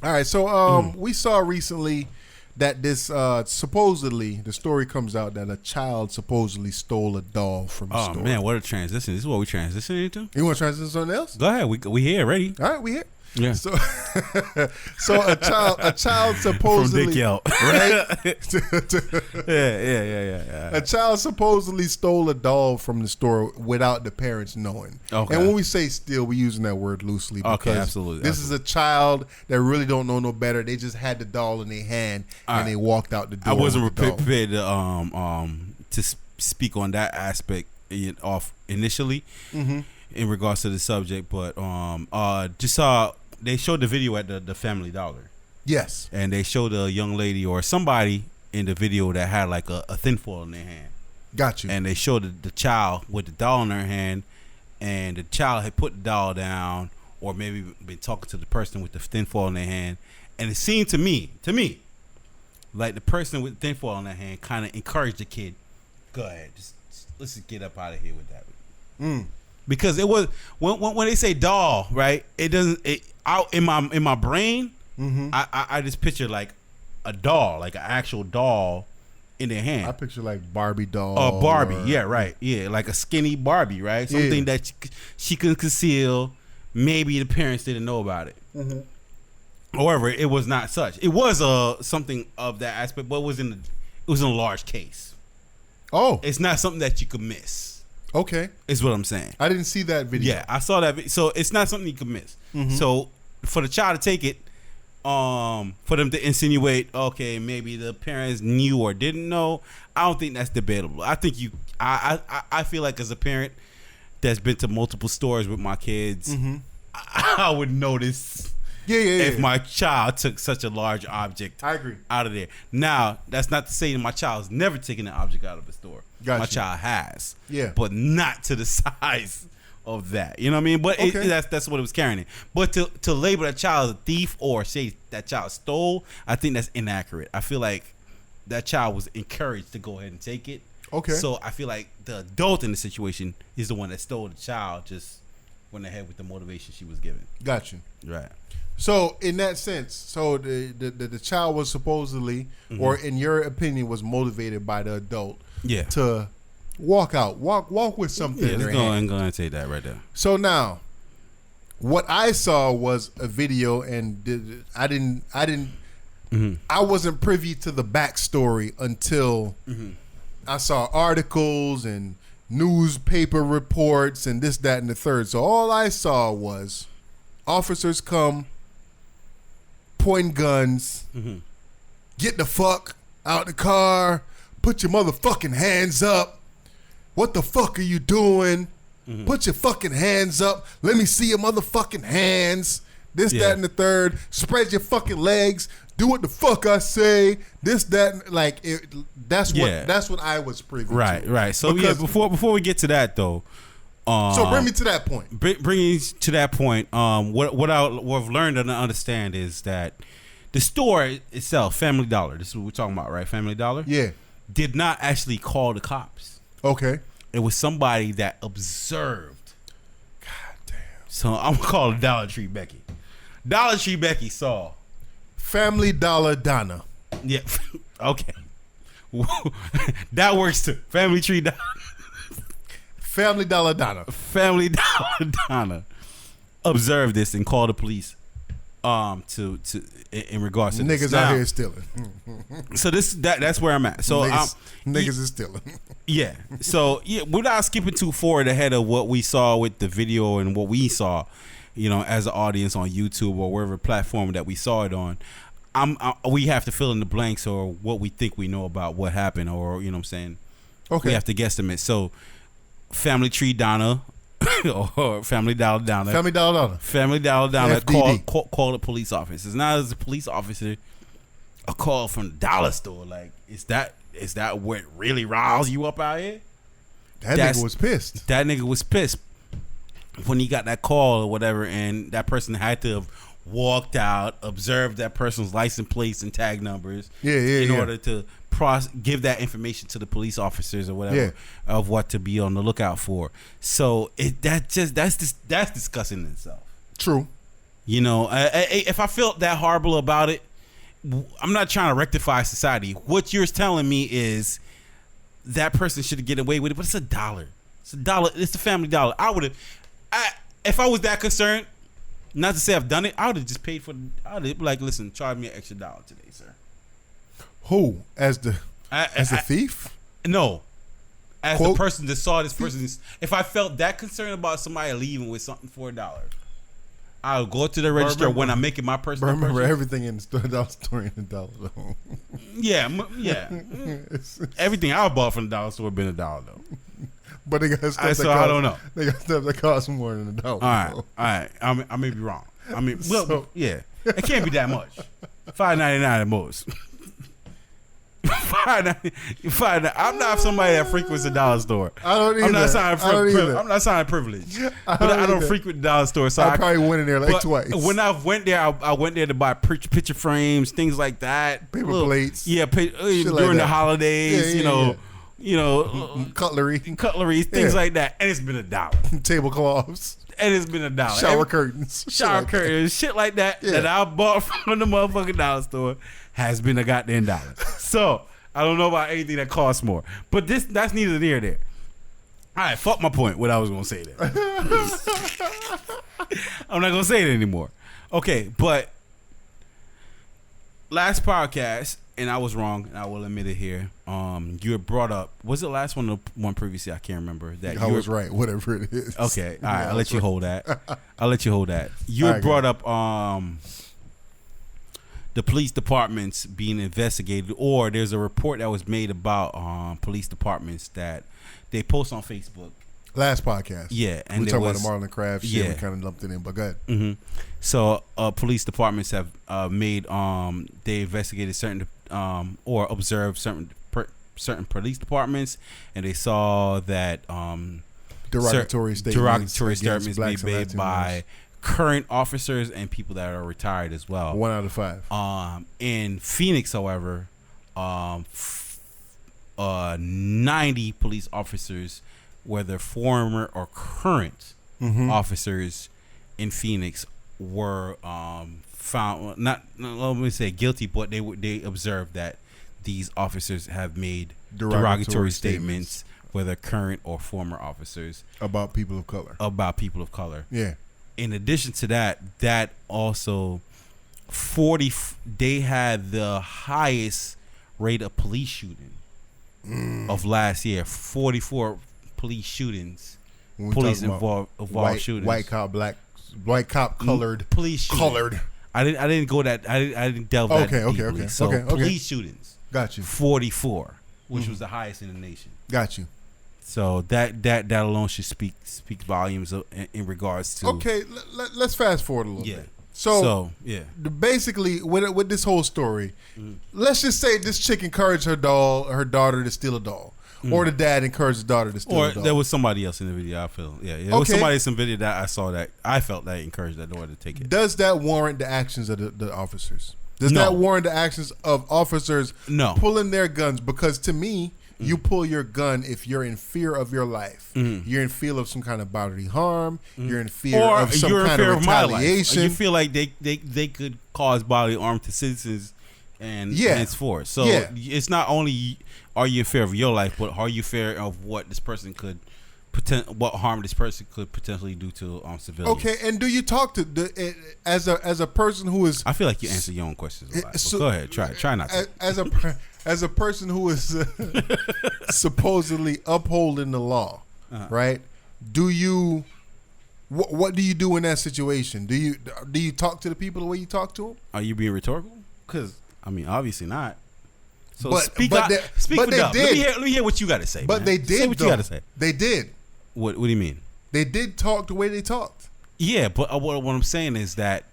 All right, so we saw recently that this supposedly the story comes out that a child supposedly stole a doll from the store. Oh man, what a transition! This is what we transitioning into. You want to transition to something else? Go ahead. We here ready? All right, we here. Yeah. So, so a child supposedly from Dick Yelp, right? yeah. A child supposedly stole a doll from the store without the parents knowing. Okay. And when we say steal, we're using that word loosely because Okay, absolutely. This is a child that really don't know no better. They just had the doll in their hand and they walked out the door. I wasn't prepared to speak on that aspect off initially in regards to the subject, but just saw they showed the video at the Family Dollar. Yes. And they showed a young lady or somebody in the video that had like a tinfoil in their hand. Got you. And they showed the child with the doll in her hand, and the child had put the doll down or maybe been talking to the person with the tinfoil in their hand. And it seemed to me, like the person with the tinfoil in their hand kind of encouraged the kid, go ahead, just let's just get up out of here with that. Because it was when they say doll, right? It doesn't. Out in my brain, I just picture like a doll, like an actual doll in their hand. I picture like Barbie doll. Oh, Barbie, yeah, right, yeah, like a skinny Barbie, right? Something that she can conceal. Maybe the parents didn't know about it. However, it was not such. It was something of that aspect, but it was in a large case. Oh, it's not something that you could miss. Okay, is what I'm saying. I didn't see that video. Yeah, I saw that video. So it's not something you could miss. So for the child to take it, for them to insinuate, okay, maybe the parents knew or didn't know, I don't think that's debatable. I think I feel like as a parent that's been to multiple stores with my kids, I would notice. If my child took such a large object, I agree, out of there. Now, that's not to say that my child's never taken an object out of a store. My child has, but not to the size of that. You know what I mean? But that's what it was carrying. But to label that child as a thief or say that child stole, I think that's inaccurate. I feel like that child was encouraged to go ahead and take it. Okay. So I feel like the adult in the situation is the one that stole the child. Just went ahead with the motivation she was given. Got you. Right. So in that sense, so the child was supposedly, or in your opinion, was motivated by the adult, to walk with something. Yeah, let's go and take that right there. So now, what I saw was a video, and I wasn't privy to the backstory until I saw articles and newspaper reports and this, that, and the third. So all I saw was officers come, pointing guns, get the fuck out the car, put your motherfucking hands up. What the fuck are you doing? Put your fucking hands up. Let me see your motherfucking hands. This, that, and the third. Spread your fucking legs. Do what the fuck I say. This, that, like that's what I was privy to. Right. So before we get to that though. So bring me to that point. Bringing to that point. What I've learned and understand is that the store itself, Family Dollar, this is what we're talking about, right? Family Dollar, did not actually call the cops. Okay, it was somebody that observed. God damn. So I'm gonna call it Dollar Tree Becky. Dollar Tree Becky saw Family Dollar Donna. Yeah. Okay. That works too. Family Tree Dollar. Family Dollar Donna. Family Dollar Donna observed this and called the police to in regards to niggas this. Out here stealing. So that's where I'm at. So niggas is stealing. Yeah. So without skipping too forward ahead of what we saw with the video and what we saw, as an audience on YouTube or wherever platform that we saw it on, we have to fill in the blanks or what we think we know about what happened, or what I'm saying. Okay. We have to guesstimate. So Family Tree Donna or Family Dollar Donna. Family Dollar Donna. Family Dollar Donna called a police officer. It's not as a police officer a call from the dollar store. Like, is that what really riles you up out here? That nigga was pissed. That nigga was pissed when he got that call or whatever, and that person had to have walked out, observed that person's license plates and tag numbers in order to give that information to the police officers or whatever of what to be on the lookout for. So that's disgusting in itself. True. You know, if I felt that horrible about it, I'm not trying to rectify society. What you're telling me is that person should get away with it, but it's $1. It's $1. It's the family dollar. If I was that concerned, not to say I've done it, I would have just paid for. I would have like, listen, charge me an extra $1 today, sir. Who as the thief? No, as Quote, the person that saw this person. If I felt that concerned about somebody leaving with something for $1, I'll go to the register when I'm making my personal purchase. Remember, everything in the dollar store in the dollar though. Yeah. Everything I bought from the dollar store been $1 though. But they got stuff so I don't know. They got stuff that costs more than $1. All right. I may be wrong. I mean, yeah, it can't be that much. $5.99 at most. $5.99. I'm not somebody that frequents the dollar store. I don't either. I'm not signing privilege. But I don't frequent the dollar store. So I probably went in there like twice. When I went there, I went there to buy picture frames, things like that. Paper plates. Yeah, during the holidays, you know, cutlery, things like that, and it's been $1. Tablecloths, and it's been $1. Shower curtains, shit like that that I bought from the motherfucking dollar store has been a goddamn $1. So I don't know about anything that costs more, but that's neither here nor there. All right, fuck my point. What I was gonna say there, I'm not gonna say it anymore. Okay, but last podcast. And I was wrong, and I will admit it here. You had brought up, was it the last one or one previously? I can't remember. That I was right, whatever it is. Okay, all right, I'll let you hold that. You had brought up the police departments being investigated, or there's a report that was made about police departments that they post on Facebook. Last podcast. Yeah. And we talking about the Marlon Craft shit. Yeah. We kind of lumped it in, but go ahead. Mm-hmm. So police departments have made, they investigated certain or observed certain police departments, and they saw that derogatory statements being made by current officers and people that are retired as well. 1 out of 5. In Phoenix, however, 90 police officers, whether former or current officers in Phoenix, were found not let me say guilty, but they observed that these officers have made derogatory statements, whether current or former officers, about people of color. Yeah. In addition to that also they had the highest rate of police shooting of last year. 44 police shootings. Police involved shootings. White cop, colored. Police shootings. Colored. I didn't go that. I didn't delve that deeply. Okay. So police shootings. Got you. 44, which was the highest in the nation. Got you. So that alone should speak volumes in regards to. Okay, let's fast forward a little bit. So yeah. Basically, with this whole story, let's just say this chick encouraged her daughter to steal a doll. Or the dad encouraged the daughter to steal a doll. Or there was somebody else in the video, I feel. Yeah. There was somebody in some video that I saw that I felt that encouraged that daughter to take it. Does that warrant the actions of the officers? Does that warrant the actions of officers pulling their guns? Because to me, you pull your gun if you're in fear of your life. You're in fear of some kind of bodily harm. You're in fear of some kind of retaliation. You feel like they could cause bodily harm to citizens and it's force. So it's not only are you in fear of your life, but are you in fear of what this person could what harm this person could potentially do to civilians? Okay, and do you talk to as a person who is? I feel like you answer your own questions a lot. So go ahead, try not to. As a person who is supposedly upholding the law, right? Do you? What do you do in that situation? Do you talk to the people the way you talk to them? Are you being rhetorical? Because I mean, obviously not. So but speak they did. Let me hear what you got to say. But man. they did. Say what you got to say. They did. What do you mean? They did talk the way they talked. Yeah, but what I'm saying is that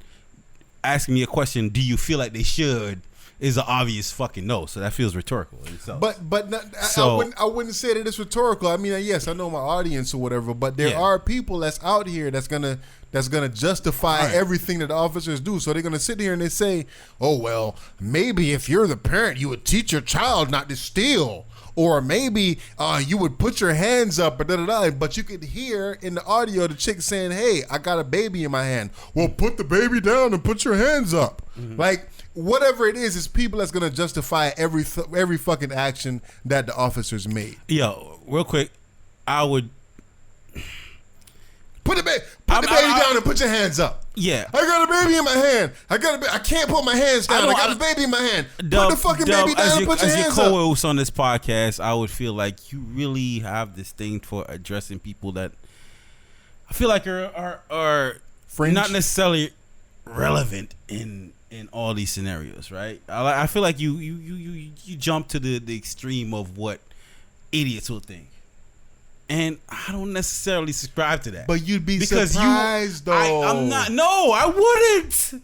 asking me a question, do you feel like they should, is an obvious fucking no. So that feels rhetorical in itself. But not, I wouldn't say that it's rhetorical. I mean, yes, I know my audience or whatever, but there are people that's out here that's gonna justify everything that the officers do. So they're gonna sit here and they say, "Oh well, maybe if you're the parent, you would teach your child not to steal." Or maybe you would put your hands up, but you could hear in the audio the chick saying, hey, I got a baby in my hand. Well, put the baby down and put your hands up. Mm-hmm. Like, whatever it is people that's going to justify every fucking action that the officers made. Yo, real quick, I would... Put the baby down and put your hands up. Yeah. I got a baby in my hand. I can't put my hands down. I got a baby in my hand. Put the fucking baby down and put your hands up. As your co-host on this podcast, I would feel like you really have disdain for addressing people that I feel like are not necessarily relevant in all these scenarios, right? I feel like you jump to the extreme of what idiots will think. And I don't necessarily subscribe to that. But you'd be surprised, though. I'm not. No, I wouldn't.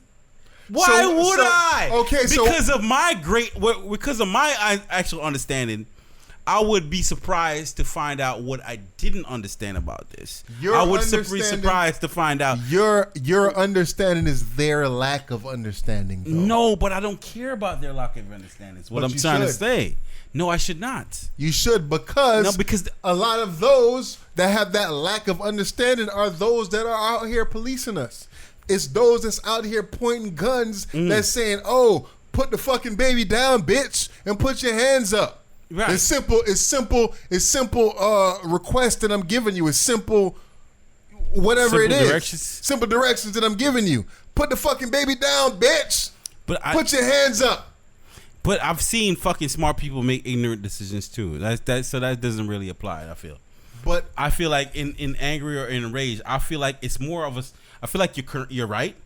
Why would I? Okay, because of my actual understanding, I would be surprised to find out what I didn't understand about this. I would be surprised to find out. Your understanding is their lack of understanding, though. No, but I don't care about their lack of understanding. Is what I'm trying to say. No, I should not. You should because a lot of those that have that lack of understanding are those that are out here policing us. It's those that's out here pointing guns that's saying, "Oh, put the fucking baby down, bitch, and put your hands up." Right. It's simple request that I'm giving you. It's simple whatever it is. Simple directions that I'm giving you. Put the fucking baby down, bitch. Put your hands up. But I've seen fucking smart people make ignorant decisions too. So that doesn't really apply, I feel. But I feel like in angry or in rage, I feel like it's more of I feel like you're right.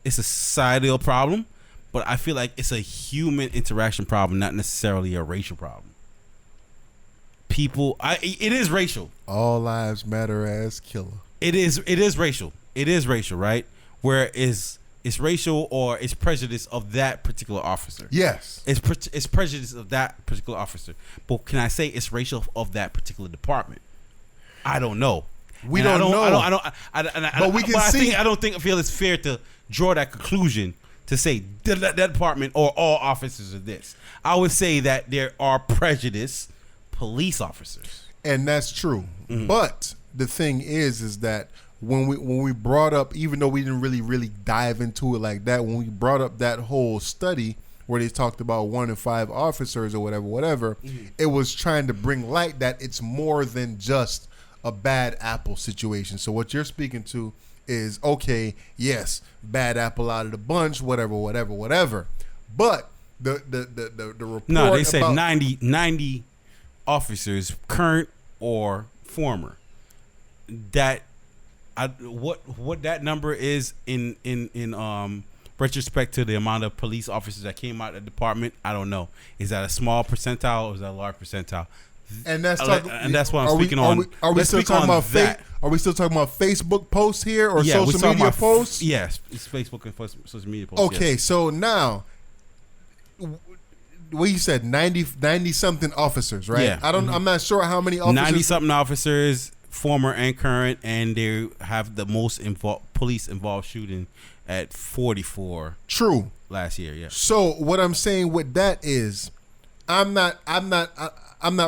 It's a societal problem, but I feel like it's a human interaction problem, not necessarily a racial problem. It is racial. All lives matter as killer. It is racial. It is racial, right? Where it's racial or it's prejudice of that particular officer. Yes. It's prejudice of that particular officer. But can I say it's racial of that particular department? I don't know. We don't know. But we can see. I don't feel it's fair to draw that conclusion to say that department or all officers are this. I would say that there are prejudiced police officers. And that's true. Mm-hmm. But the thing is that when we brought up, even though we didn't really dive into it like that, when we brought up that whole study where they talked about 1 in 5 officers or whatever, it was trying to bring light that it's more than just a bad apple situation. So what you're speaking to is, okay, yes, bad apple out of the bunch, whatever. But the report. No, they said 90 officers, current or former. That. What that number is in retrospect to the amount of police officers that came out of the department, I don't know. Is that a small percentile or is that a large percentile? And that's what I'm speaking on. Are we still talking about that? Are we still talking about Facebook posts here or social media posts? Yes, it's Facebook and social media posts. Okay, yes. So now, what you said, 90 something officers, right? Yeah. I'm not sure how many officers. 90 something officers. Former and current, and they have the most police involved shooting at 44. True. Last year, yeah. So what I'm saying with that is, I'm not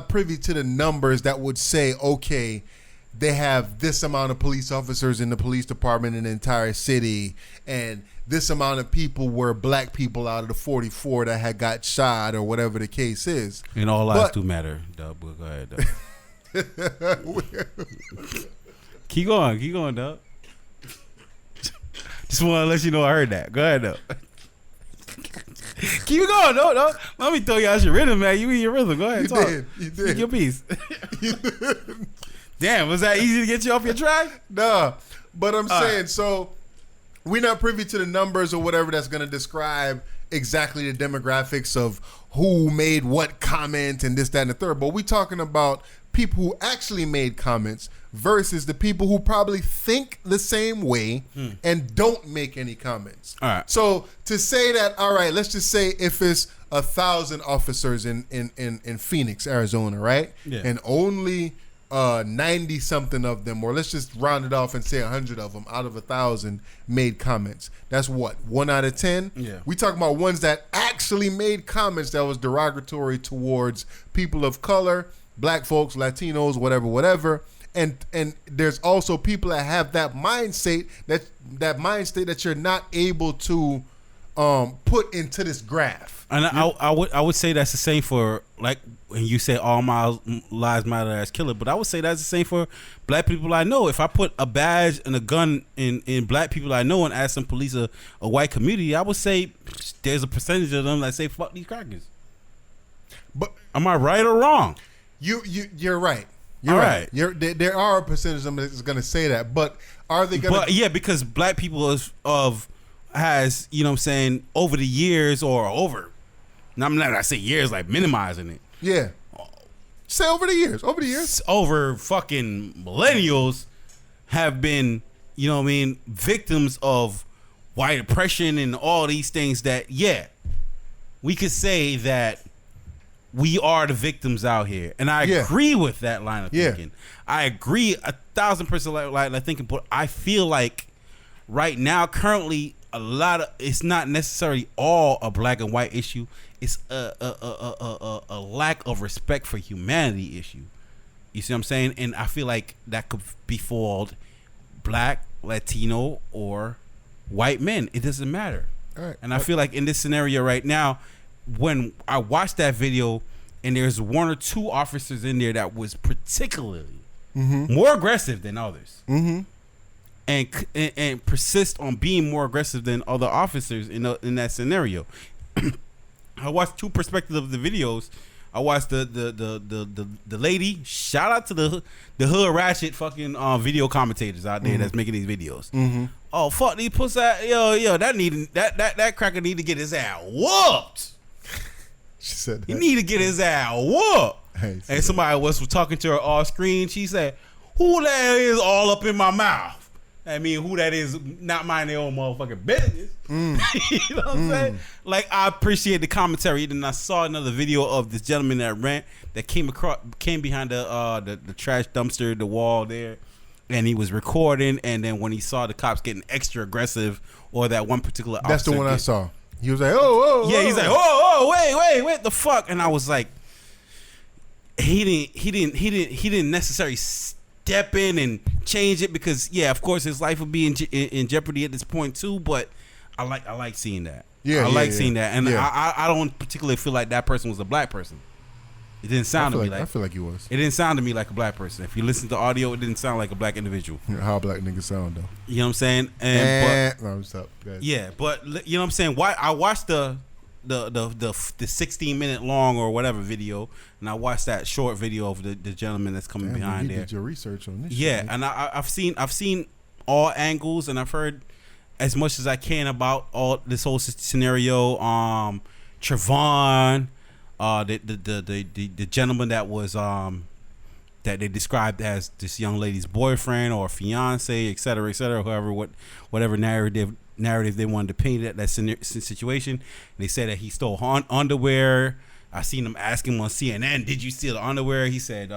privy to the numbers that would say, okay, they have this amount of police officers in the police department in the entire city, and this amount of people were black people out of the 44 that had got shot or whatever the case is. And all lives do matter, Dub. Go ahead, Dub. keep going, Dub. Just want to let you know I heard that. Go ahead, Dub. Keep going, no. Let me throw you out your rhythm, man. You in your rhythm. Go ahead, talk. You did. Speak your piece. Damn, was that easy to get you off your track? Nah, but I'm saying, so we're not privy to the numbers or whatever that's going to describe exactly the demographics of who made what comment and this, that, and the third. But we're talking about people who actually made comments versus the people who probably think the same way and don't make any comments. All right. So to say that, all right, let's just say if it's 1,000 officers in Phoenix, Arizona, right? Yeah. And only 90 something of them, or let's just round it off and say 100 of them out of 1,000 made comments. That's what, 1 out of 10? Yeah. We talking about ones that actually made comments that was derogatory towards people of color, black folks, Latinos, whatever. And there's also people that have that mindset that you're not able to put into this graph. And I would say that's the same for, like, when you say all my lives matter as killer, but I would say that's the same for black people I know. If I put a badge and a gun in black people I know and ask them police a white community, I would say there's a percentage of them that say fuck these crackers. But am I right or wrong? You're right. You're right. There are a percentage of them that's going to say that, but are they going to? Yeah, because black people has, you know what I'm saying, over the years or over. Now I'm not, I say years like minimizing it. Yeah. Say over the years. Over fucking millennials have been, you know what I mean, victims of white oppression and all these things that, yeah, we could say that we are the victims out here. And I agree with that line of thinking. I agree 1,000% line of thinking, but I feel like right now, currently, a lot of, it's not necessarily all a black and white issue. It's a lack of respect for humanity issue. You see what I'm saying? And I feel like that could befall black, Latino, or white men. It doesn't matter. All right. And I feel like in this scenario right now, when I watched that video and there's one or two officers in there that was particularly more aggressive than others, and persist on being more aggressive than other officers in that scenario. I watched two perspectives of the videos. I watched the lady. Shout out to the hood ratchet fucking video commentators out there that's making these videos. Oh fuck these pussy, yo that cracker need to get his ass whooped. She said that. He need to get his ass whooped. And somebody was talking to her off screen. She said, "Who that is all up in my mouth?" I mean, who that is not mind their own motherfucking business. You know what I'm saying? Like, I appreciate the commentary. Then I saw another video of this gentleman that came behind the trash dumpster, the wall there, and he was recording. And then when he saw the cops getting extra aggressive, or that one particular officer, that's the one I saw. He was like, oh, yeah, he's like, wait, what the fuck? And I was like, he didn't necessarily step in and change it, because of course his life would be in jeopardy at this point too. But I like seeing that. I like seeing that, and I don't particularly feel like that person was a black person. It didn't sound to me like. I feel like he was. It didn't sound to me like a black person. If you listen to audio, it didn't sound like a black individual. How black niggas sound though. You know what I'm saying? But you know what I'm saying. Why I watched the 16-minute long or whatever video, and I watched that short video of the gentleman that's coming behind there. You did your research on this. Yeah, shit, and I've seen all angles, and I've heard as much as I can about all this whole scenario. Trevon, the gentleman that was that they described as this young lady's boyfriend or fiance, et cetera, whatever narrative they wanted to paint at that situation. They said that he stole underwear. I seen them ask him on CNN, "Did you steal the underwear?" He said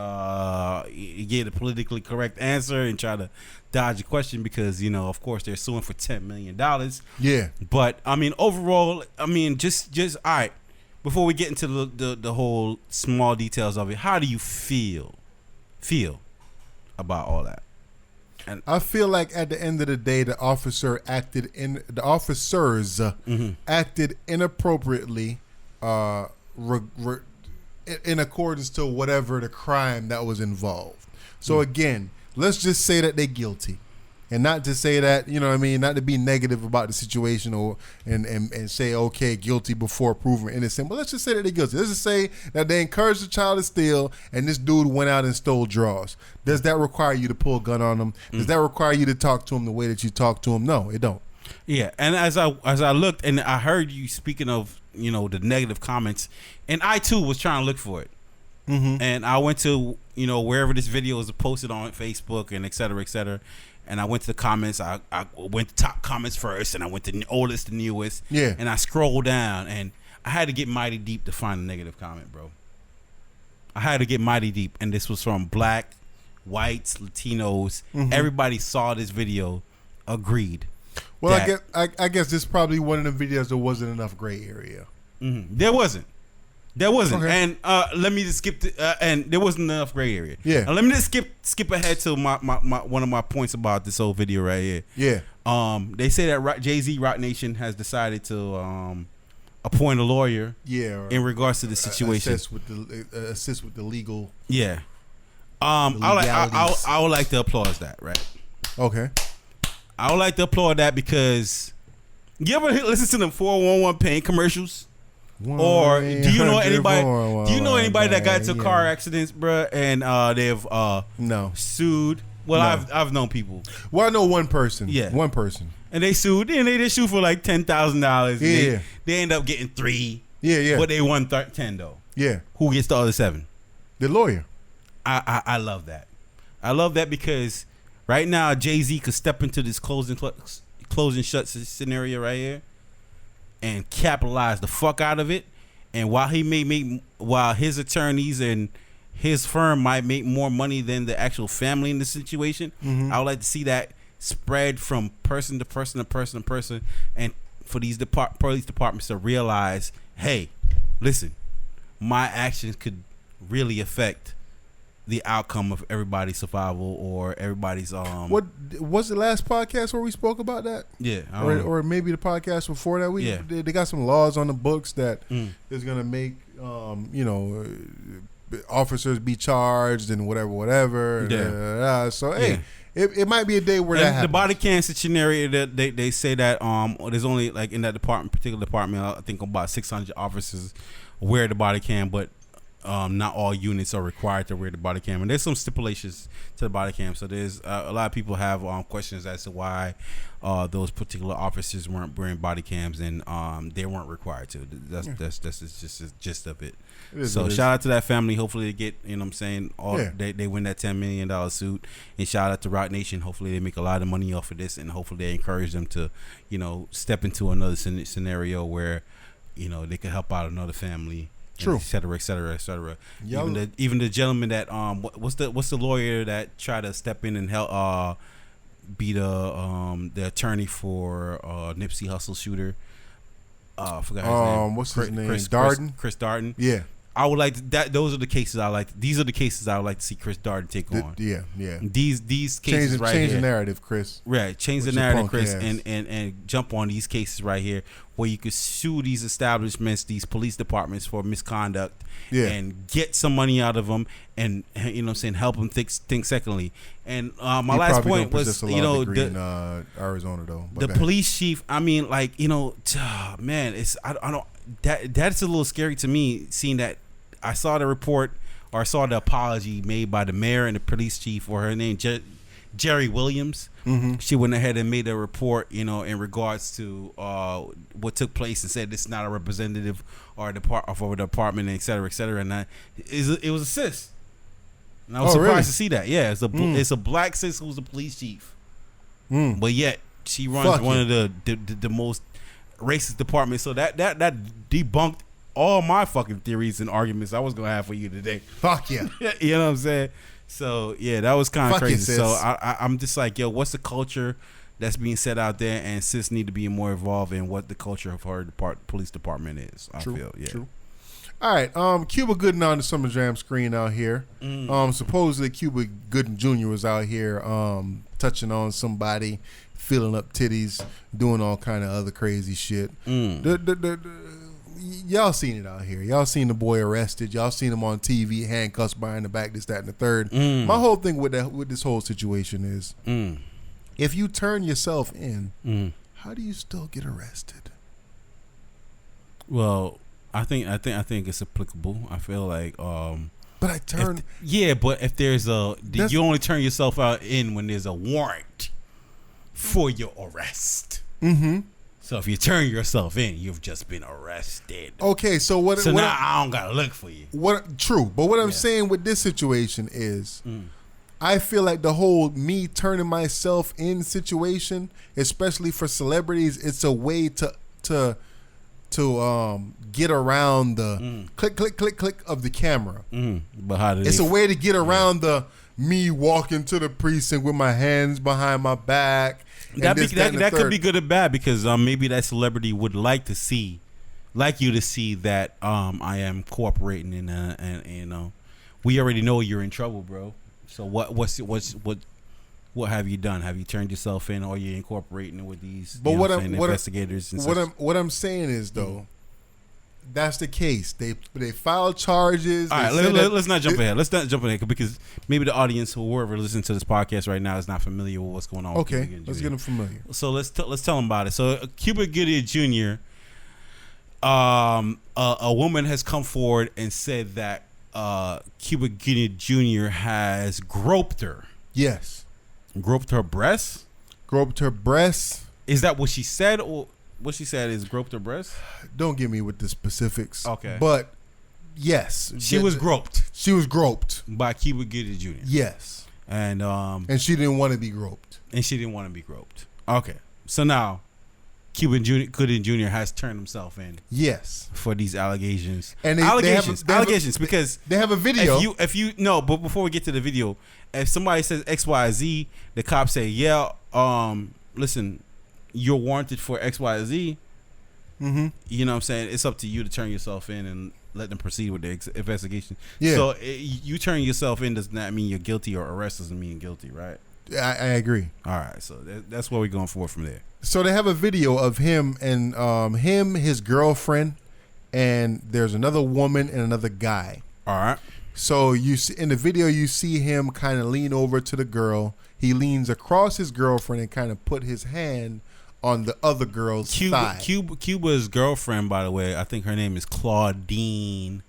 he gave a politically correct answer and tried to dodge the question because, you know, of course they're suing for $10 million. Yeah. But I mean, overall, I mean, just all right. Before we get into the whole small details of it, how do you feel about all that? And I feel like at the end of the day, the officers acted inappropriately, in accordance to whatever the crime that was involved. So again, let's just say that they're guilty, and not to say that, you know what I mean, not to be negative about the situation or and say, okay, guilty before proven innocent. But let's just say that they're guilty. Let's just say that they encouraged the child to steal, and this dude went out and stole drawers. Does that require you to pull a gun on him? Does that require you to talk to him the way that you talk to him? No, it don't. Yeah, and as I looked and I heard you speaking of, you know, the negative comments, and I too was trying to look for it. And I went to, you know, wherever this video is posted on Facebook and et cetera, and I went to the comments. I went to top comments first, and I went to the oldest to newest. Yeah. And I scrolled down, and I had to get mighty deep to find a negative comment, bro. I had to get mighty deep, and this was from black, whites, Latinos. Everybody saw this video, agreed. Well, I guess this is probably one of the videos that wasn't enough gray area. There wasn't. Okay. And let me just skip. And there wasn't enough gray area. Yeah. And let me just skip ahead to my one of my points about this whole video right here. Yeah. They say that Jay-Z Rock Nation has decided to appoint a lawyer. Yeah. In regards to the situation, assist with the legal. Yeah. I would like to applaud that. Right. Okay. I would like to applaud that because you ever listen to them 411 pain commercials? Or do you know anybody? Do you know anybody that got into car accidents, bruh, and they've no sued? Well, no. I've known people. Well, I know one person. Yeah, one person, and they sued, and they sued for like $10,000. Yeah, they end up getting 3. Yeah, but they won 10 though. Yeah, who gets the other 7? The lawyer. I love that. I love that because right now Jay-Z could step into this closing shut scenario right here and capitalize the fuck out of it. And while while his attorneys and his firm might make more money than the actual family in the situation, I would like to see that spread from person to person to person to person, and for these police departments to realize, hey, listen, my actions could really affect the outcome of everybody's survival or everybody's What was the last podcast where we spoke about that? Yeah, or maybe the podcast before that. They got some laws on the books that is gonna make officers be charged and whatever. Yeah. So hey, it might be a day where that happens. The body cam scenario that they say that there's only like in that particular department, I think about 600 officers wear the body cam, but not all units are required to wear the body cam, and there's some stipulations to the body cam. So there's a lot of people have questions as to why those particular officers weren't wearing body cams, and they weren't required to. That's just the gist of it. So shout out to that family. Hopefully they get, you know what I'm saying, they win that $10 million suit, and shout out to Rock Nation. Hopefully they make a lot of money off of this, and hopefully they encourage them to, step into another scenario where, they can help out another family. True. Et cetera, et cetera, et cetera. Even the gentleman that what's the lawyer that tried to step in and help be the attorney for Nipsey Hussle shooter. I forgot his name. What's his name? Darden. Chris Darden. Yeah. I would like that. Those are the cases I like. These are the cases I would like to see Chris Darden take on. Yeah. These cases change the narrative, Chris. Right, change the narrative, Chris, and jump on these cases right here where you could sue these establishments, these police departments for misconduct, and get some money out of them, and help them think secondly. And my last point was in Arizona though. The police chief. I mean, like man, it's I don't that's a little scary to me, seeing that I saw the report or I saw the apology made by the mayor and the police chief, or her name Jerry Williams. She went ahead and made a report, in regards to what took place, and said this is not a representative or of a department, et cetera, et cetera. And it was a cis. And I was surprised to see that. Yeah, it's a black cis who's the police chief, but yet she runs one of the most racist departments. So that debunked all my fucking theories and arguments I was gonna have for you today. Fuck yeah. You know what I'm saying? So yeah, that was kind of crazy. So I'm just like, yo, what's the culture that's being set out there? And sis need to be more involved in what the culture of her police department is. I feel. True. All right, Cuba Gooding on the Summer Jam screen out here. Supposedly Cuba Gooding Jr. was out here touching on somebody, filling up titties, doing all kind of other crazy shit. Y'all seen it out here. Y'all seen the boy arrested. Y'all seen him on TV, handcuffs behind the back, this, that, and the third. My whole thing with this whole situation is, if you turn yourself in, how do you still get arrested? Well, I think it's applicable. I feel like, but I turned. But if there's you only turn yourself out in when there's a warrant for your arrest. So if you turn yourself in, you've just been arrested. Okay, so what? So now I don't gotta look for you. True, but what I'm saying with this situation is, I feel like the whole me turning myself in situation, especially for celebrities, it's a way to get around the click of the camera. But how did it's a way to get around the me walking to the precinct with my hands behind my back. That could be good or bad, because maybe that celebrity would like to see like you to see that I am cooperating and we already know you're in trouble, bro. So what have you done? Have you turned yourself in, or are you incorporating with these investigators? What I'm saying is though, that's the case. They filed charges. All right, let's not jump ahead. Let's not jump ahead because maybe the audience who whoever listening to this podcast right now is not familiar with what's going on. Okay, let's get them familiar. So let's tell them about it. So Cuba Gooding Jr. A woman has come forward and said that Cuba Gooding Jr. has groped her. Yes. Groped her breasts? Groped her breasts. Is that what she said, or what she said is groped her breasts? Don't get me with the specifics. Okay. But yes. She was groped. She was groped. By Cuba Gooding Jr. Yes. And she didn't want to be groped. Okay. So now Cuba Gooding Jr. has turned himself in. Yes. For these allegations. And allegations because they have a video. If you no, but before we get to the video, if somebody says XYZ, the cops say, yeah, listen, you're warranted for XYZ. Mm-hmm. You know what I'm saying? It's up to you to turn yourself in and let them proceed with the investigation. Yeah. So you turn yourself in does not mean you're guilty, or arrest doesn't mean guilty, right? I agree. All right. So that's where we're going forward from there. So they have a video of him and his girlfriend, and there's another woman and another guy. All right. So you see in the video, you see him kind of lean over to the girl. He leans across his girlfriend and kind of put his hand on the other girl's thigh. Cuba's girlfriend, by the way, I think her name is Claudine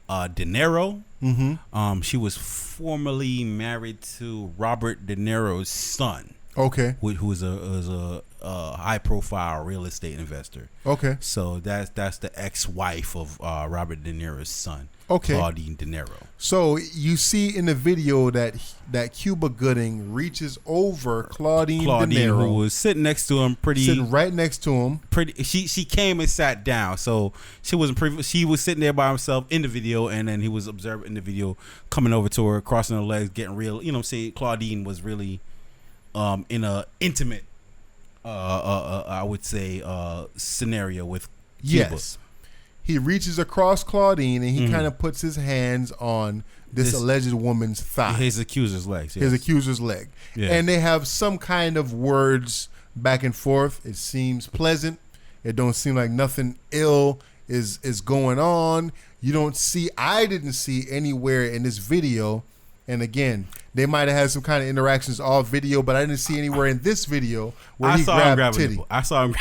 De Niro. Mm-hmm. She was formerly married to Robert De Niro's son. Okay. Who is a high-profile real estate investor. Okay. So that's the ex-wife of Robert De Niro's son. Okay. Claudine De Niro. So you see in the video that Cuba Gooding reaches over Claudine De Niro, who was sitting next to him, sitting right next to him. She came and sat down, so she wasn't. She was sitting there by herself in the video, and then he was observing the video, coming over to her, crossing her legs, getting real. You know what I'm saying? Claudine was really in a intimate, I would say, scenario with Cuba. Yes. He reaches across Claudine and he kind of puts his hands on this alleged woman's thigh. His accuser's legs. Yes. His accuser's leg. Yeah. And they have some kind of words back and forth. It seems pleasant. It don't seem like nothing ill is going on. I didn't see anywhere in this video. And again, they might have had some kind of interactions off video, but I didn't see anywhere in this video where he grabbed titty. I saw him.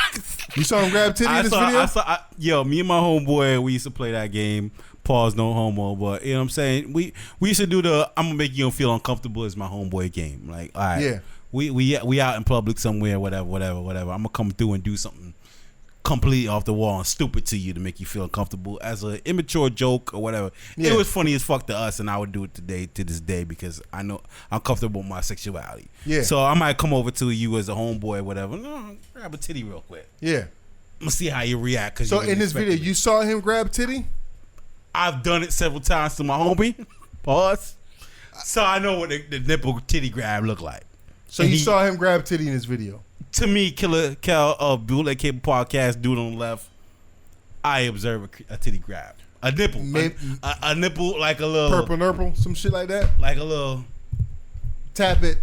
You saw him grab titty in this video? Me and my homeboy, we used to play that game. Pause, no homo. But you know what I'm saying? We used to do the I'm gonna make you feel uncomfortable as my homeboy game. Like, all right, yeah, we out in public somewhere, whatever. I'm gonna come through and do something completely off the wall and stupid to you to make you feel uncomfortable as an immature joke or whatever. Yeah. It was funny as fuck to us, and I would do it to this day because I know I'm comfortable with my sexuality. Yeah. So I might come over to you as a homeboy or whatever. No, grab a titty real quick. Yeah. I'm gonna see how you react. So in this video, you saw him grab titty? I've done it several times to my homie. Pause. So I know what the nipple titty grab look like. So you saw him grab titty in this video? To me, Killer Cal of Bootleg Cable Podcast, dude on the left, I observe a titty grab. A nipple. A nipple like a little... Purple nurple, some shit like that? Like a little... Tap it.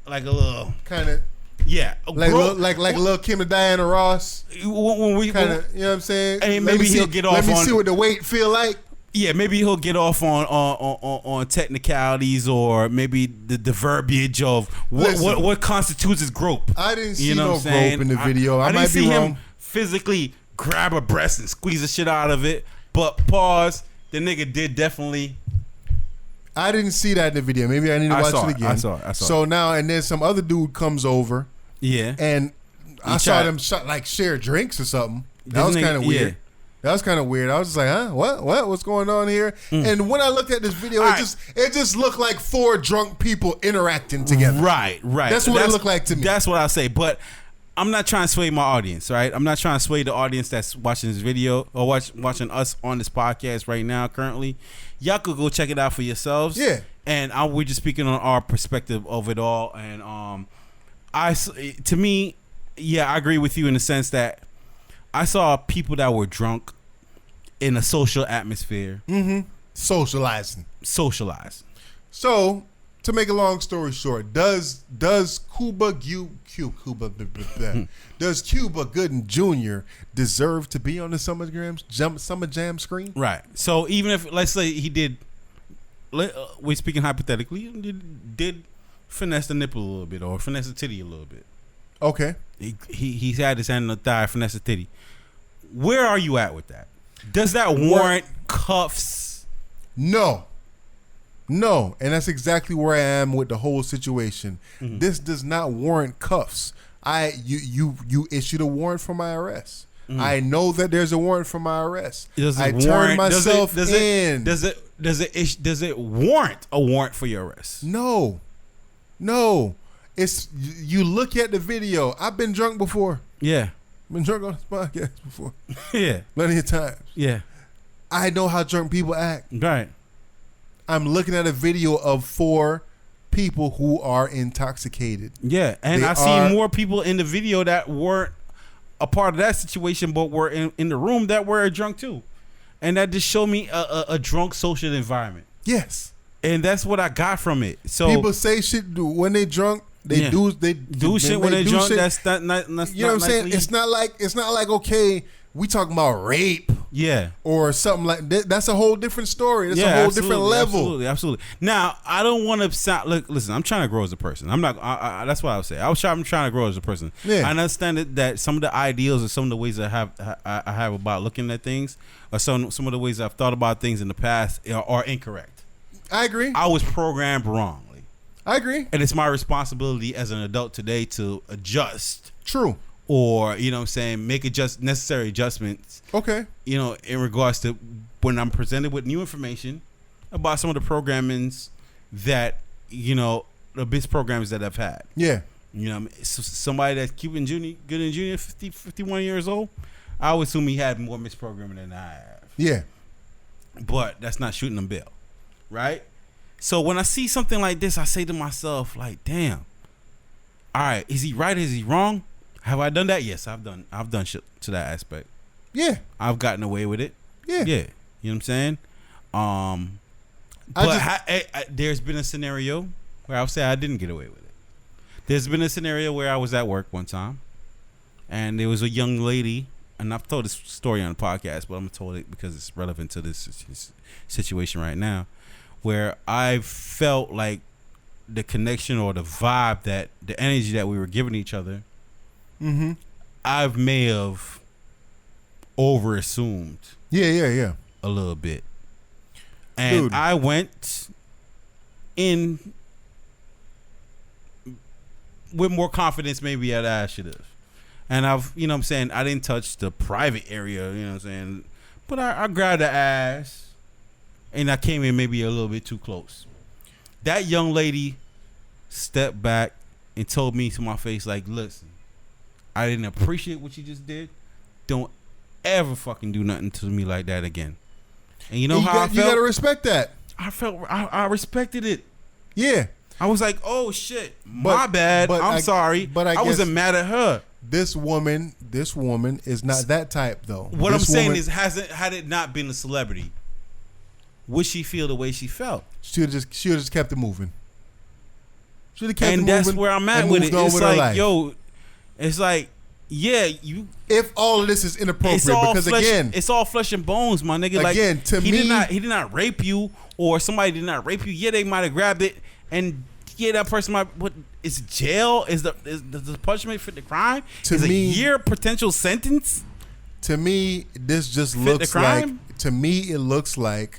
Like a little... Kind of... Yeah. Like a little Kim and Diana Ross. When we kind of, you know what I'm saying? And maybe he'll get off on... Let me see what the weight feel like. Yeah, maybe he'll get off on technicalities or maybe the verbiage of what constitutes as grope. I didn't see no grope in the video. I might be wrong. Him physically grab a breast and squeeze the shit out of it. But pause, the nigga did definitely. I didn't see that in the video. Maybe I need to watch it again. I saw it. So now and then some other dude comes over. Yeah. And I saw them share drinks or something. That was kind of weird. Yeah. That was kind of weird. I was just like, huh? What's going on here? And when I looked at this video, it just looked like four drunk people interacting together. Right. That's what it looked like to me. That's what I say. But I'm not trying to sway my audience, right? I'm not trying to sway the audience that's watching this video or watching us on this podcast right now currently. Y'all could go check it out for yourselves. Yeah. And we're just speaking on our perspective of it all. And to me, yeah, I agree with you in the sense that I saw people that were drunk in a social atmosphere. Socialize. So, to make a long story short, does Cuba Gooding Jr. deserve to be on the Summer Jam screen? Right. So even if, let's say he did, we're speaking hypothetically, did finesse the nipple a little bit or finesse the titty a little bit. Okay. He's had his hand on the thigh, finesse the titty. Where are you at with that? Does that warrant cuffs? No, and that's exactly where I am with the whole situation. This does not warrant cuffs. You issued a warrant for my arrest. I know that there's a warrant for my arrest. I turned myself in. Does it warrant a warrant for your arrest? No. It's you look at the video. I've been drunk before. Yeah. Been drunk on this podcast before. Yeah. Plenty of times. Yeah. I know how drunk people act. Right. I'm looking at a video of 4 people who are intoxicated. Yeah, and I see more people in the video that weren't a part of that situation, but were in the room that were drunk too, and that just showed me a drunk social environment. Yes, and that's what I got from it. So people say shit when they drunk. They do shit when they drunk. Shit. That's not you know what I'm saying? It's not like okay, we talking about rape. Yeah. Or something like that. That's a whole different story. That's a whole different level. Absolutely. Now, I don't want to sound. Look, listen, I'm trying to grow as a person. I'm not. That's what I would say. I'm trying to grow as a person. Yeah. I understand that some of the ideals or some of the ways I have about looking at things, or some of the ways I've thought about things in the past are incorrect. I agree. I was programmed wrongly. I agree. And it's my responsibility as an adult today to adjust. True. Or, you know what I'm saying, make necessary adjustments. Okay. You know, in regards to when I'm presented with new information about some of the programmings that, you know, the best programs that I've had. Yeah. You know, somebody that's Cuba Gooding Jr, 51 years old, I would assume he had more misprogramming than I have. Yeah. But that's not shooting them bail. Right? So when I see something like this, I say to myself, like, damn, all right, is he right? Is he wrong? Have I done that? Yes, I've done shit to that aspect. Yeah. I've gotten away with it. Yeah. Yeah. You know what I'm saying? But there's been a scenario where I'll say I didn't get away with it. There's been a scenario where I was at work one time, and there was a young lady, and I've told this story on the podcast, but I'm going to tell it because it's relevant to this situation right now, where I felt like the connection or the vibe, that the energy that we were giving each other, I may have overassumed. Yeah. A little bit. And dude, I went in with more confidence maybe than I should have. And I've, you know what I'm saying, I didn't touch the private area, you know what I'm saying, but I grabbed the ass and I came in maybe a little bit too close. That young lady stepped back and told me to my face, like, listen, I didn't appreciate what you just did. Don't ever fucking do nothing to me like that again. And you know how I felt? You gotta respect that. I respected it. Yeah. I was like, oh shit, my bad. I'm sorry. But I wasn't mad at her. This woman is not that type though. What I'm saying is, had it not been a celebrity, would she feel the way she felt? She would have just kept it moving. Should have kept it moving. And that's where I'm at with it. It's like, yo, it's like, yeah, you. If all of this is inappropriate, because flesh, again, it's all flesh and bones, my nigga. Again, like, to he me, did not rape you, or somebody did not rape you. Yeah, they might have grabbed it, and yeah, that person might. What is jail? Is the punishment for the crime? Is a year potential sentence? To me, this just looks like. To me, it looks like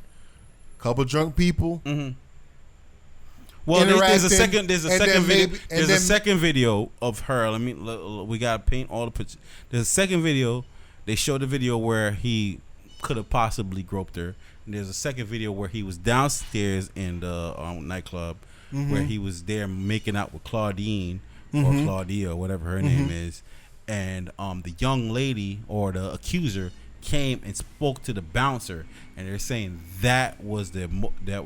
a couple drunk people. Mm-hmm. Well, there's a second video. There's a second video of her. We gotta paint all the pictures. There's a second video. They showed the video where he could have possibly groped her. And there's a second video where he was downstairs in the nightclub, where he was there making out with Claudine or Claudia or whatever her name is, and the young lady or the accuser came and spoke to the bouncer, and they're saying that was that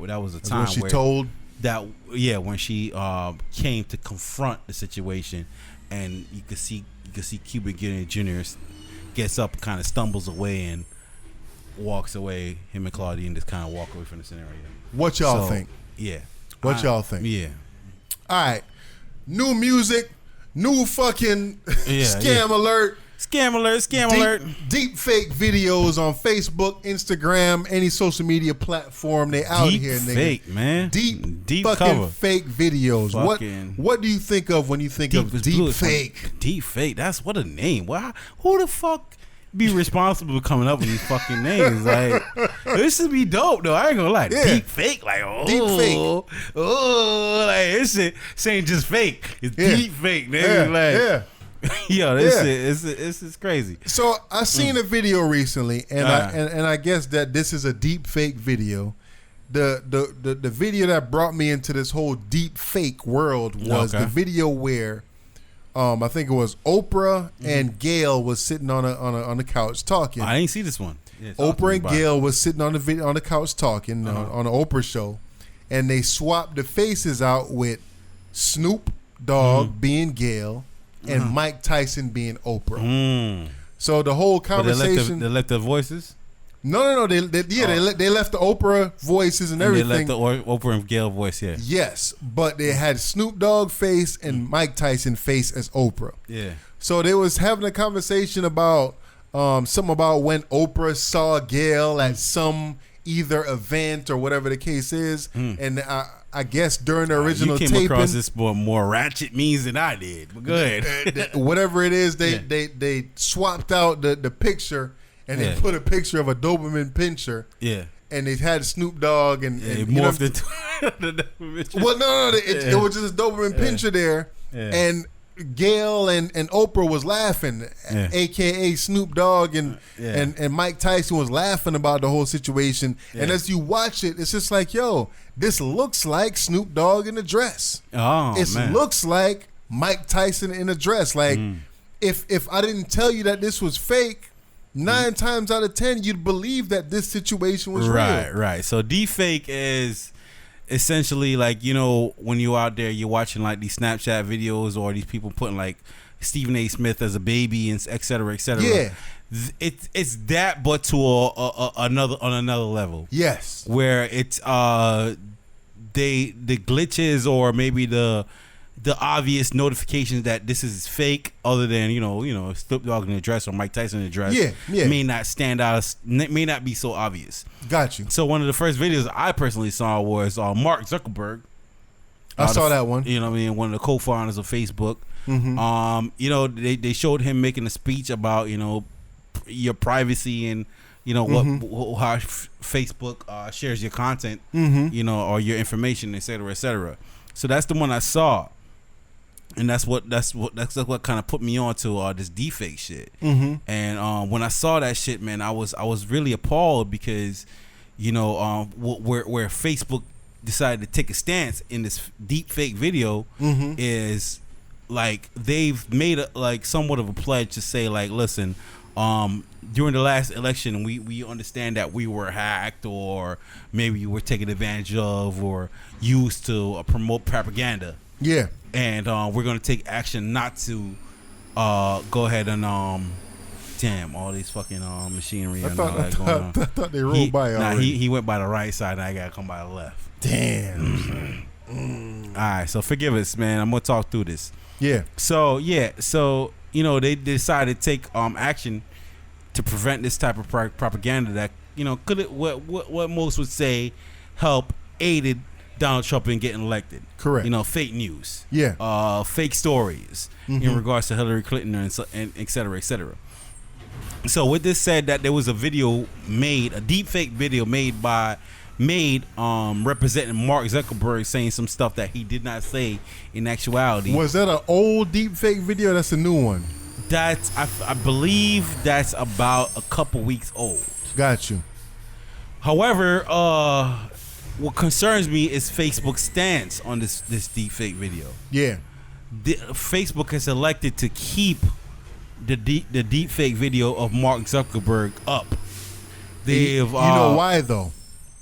was a time when she told. When she came to confront the situation, and you could see Cuba Gooding Jr. gets up, kind of stumbles away, and walks away. Him and Claudine just kind of walk away from the scenario. What y'all think? Yeah. What y'all think? Yeah. All right. New music, new fucking scam alert. Scam alert. Deep fake videos on Facebook, Instagram, any social media platform. They out Deep here, nigga. Fake, man. Deep fucking cover. Fake videos. What do you think of when you think of deep fake? Deep fake. That's what a name. Who the fuck be responsible for coming up with these fucking names? Like, this should be dope though. I ain't gonna lie. Yeah. Deep fake, like deep fake. Like this shit ain't just fake. It's deep fake, nigga. Yo, this is crazy. So I seen a video recently, and I guess that this is a deep fake video. The video that brought me into this whole deep fake world was the video where I think it was Oprah and Gail was sitting on the couch talking. I didn't see this one. Yeah, Oprah and Gail was sitting on the couch talking on the Oprah show, and they swapped the faces out with Snoop Dogg being Gail and Mike Tyson being Oprah. So the whole conversation. They left their voices? No. They left the Oprah voices and everything. They left the Oprah and Gail voice, yeah. Yes, but they had Snoop Dogg face and Mike Tyson face as Oprah. Yeah. So they was having a conversation about something about when Oprah saw Gail at some either event or whatever the case is, and I guess during the original you came taping, across this more ratchet means than I did. But go ahead. Whatever it is, they swapped out the picture and they put a picture of a Doberman Pinscher. Yeah. And they had Snoop Dogg and morphed into the Doberman Pinscher. Well, no, it was just a Doberman Pinscher there, and Gail and Oprah was laughing, aka Snoop Dogg and Mike Tyson was laughing about the whole situation. And as you watch it, it's just like, yo, this looks like Snoop Dogg in a dress. Looks like Mike Tyson in a dress. Like if I didn't tell you that this was fake, 9 times out of 10 you'd believe that this situation was real. Right. So deepfake is essentially like, you know, when you're out there, you're watching like these Snapchat videos or these people putting like Stephen A. Smith as a baby and et cetera, et cetera. Yeah. It's that, but to another level. Yes. Where it's the glitches or maybe the obvious notifications that this is fake, other than you know Snoop Dogg in a dress or Mike Tyson in a dress, may not stand out, may not be so obvious. Got you. So one of the first videos I personally saw was Mark Zuckerberg. I saw that one. You know what I mean? One of the co-founders of Facebook. Mm-hmm. You know, they showed him making a speech about your privacy and how Facebook shares your content, or your information, et cetera, et cetera. So that's the one I saw. And that's what kind of put me on to this deepfake shit. And when I saw that shit, man, I was really appalled because, where Facebook decided to take a stance in this deepfake video is like they've made somewhat of a pledge to say like, listen, during the last election, we understand that we were hacked or maybe we were taken advantage of or used to promote propaganda. Yeah. And we're going to take action not to go ahead and damn all these fucking machinery and all that going on. I thought they rolled by already. He went by the right side and I got to come by the left. Damn. All right, so forgive us, man. I'm going to talk through this. Yeah. So they decided to take action to prevent this type of propaganda that could what most would say aided Donald Trump in getting elected. Correct. Fake news. Yeah. Fake stories in regards to Hillary Clinton and et cetera, et cetera. So with this said, that there was a video made, a deep fake video made representing Mark Zuckerberg saying some stuff that he did not say in actuality. Was that an old deep fake video? That's a new one. That's I believe that's about a couple weeks old. Got you. However, what concerns me is Facebook's stance on this deepfake video. Yeah. Facebook has elected to keep the deepfake video of Mark Zuckerberg up. They've you know why though?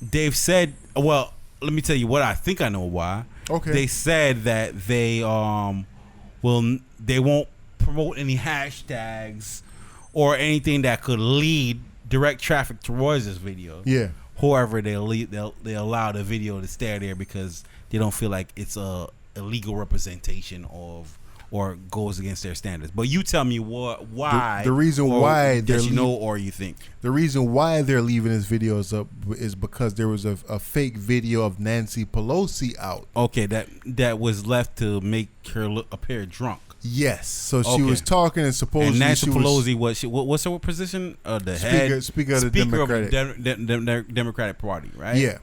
They've said, well, let me tell you what I think I know why. Okay. They said that they won't promote any hashtags or anything that could lead direct traffic towards this video. Yeah. However, they allow the video to stay there because they don't feel like it's a illegal representation of or goes against their standards. But you tell me why the reason why they're or you think the reason why they're leaving his videos up is because there was a fake video of Nancy Pelosi out. Okay, that was left to make her appear drunk. Yes, so she was talking and supposedly and Nancy Pelosi what's her position? The speaker of the Democratic Party, right? Yeah.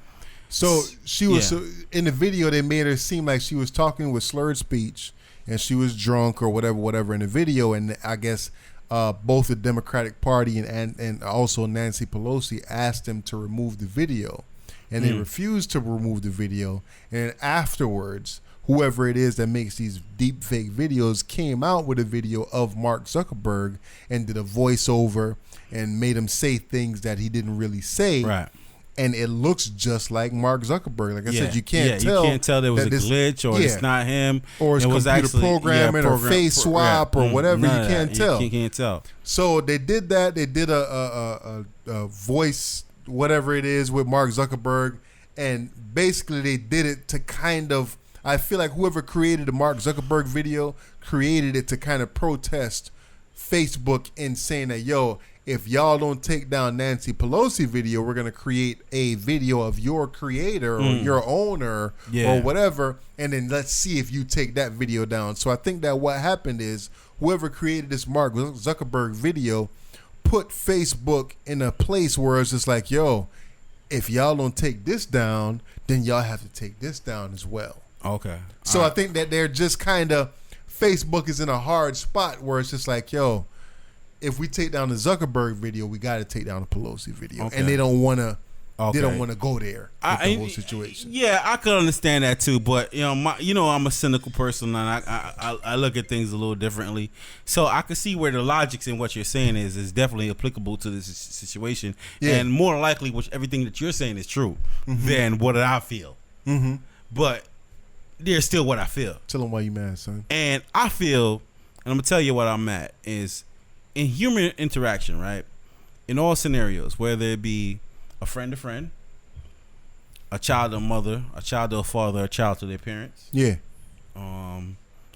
So she was in the video. They made her seem like she was talking with slurred speech, and she was drunk or whatever in the video. And I guess both the Democratic Party and also Nancy Pelosi asked them to remove the video, and they refused to remove the video. And afterwards, whoever it is that makes these deep fake videos came out with a video of Mark Zuckerberg and did a voiceover and made him say things that he didn't really say. Right. And it looks just like Mark Zuckerberg. Like I said, you can't tell. You can't tell there was a glitch or it's not him. Or it's computer programming or face swap or whatever. You can't tell. You can't tell. So they did that. They did a voice, whatever it is, with Mark Zuckerberg. And basically they did it to kind of, I feel like whoever created the Mark Zuckerberg video created it to kind of protest Facebook in saying that, yo, if y'all don't take down Nancy Pelosi video, we're going to create a video of your creator or your owner or whatever, and then let's see if you take that video down. So I think that what happened is whoever created this Mark Zuckerberg video put Facebook in a place where it's just like, yo, if y'all don't take this down, then y'all have to take this down as well. Okay. So I think that they're just kind of, Facebook is in a hard spot where it's just like, yo, if we take down the Zuckerberg video, we got to take down the Pelosi video, and they don't want to. They don't want to go there with the whole situation. Yeah, I could understand that too, but I'm a cynical person, and I look at things a little differently. So I can see where the logics in what you're saying is definitely applicable to this situation, and more likely, everything that you're saying is true than what I feel. Mm-hmm. But there's still what I feel. Tell them why you mad, son. And I feel, and I'm gonna tell you what I'm at is in human interaction, right? In all scenarios, whether it be a friend to friend, a child to a mother, a child to a father, a child to their parents. Yeah. A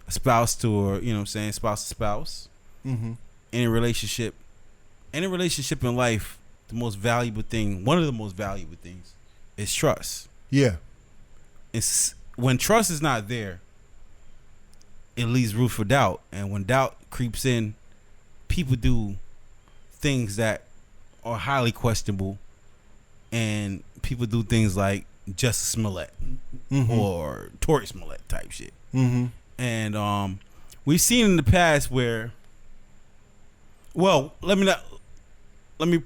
spouse to spouse to spouse. Mm-hmm. Any relationship in life, one of the most valuable things is trust. Yeah. It's when trust is not there, it leaves room for doubt. And when doubt creeps in, people do things that are highly questionable, and people do things like Justice Smollett or Tory Smollett type shit. Mm-hmm. And we've seen in the past where, well, let me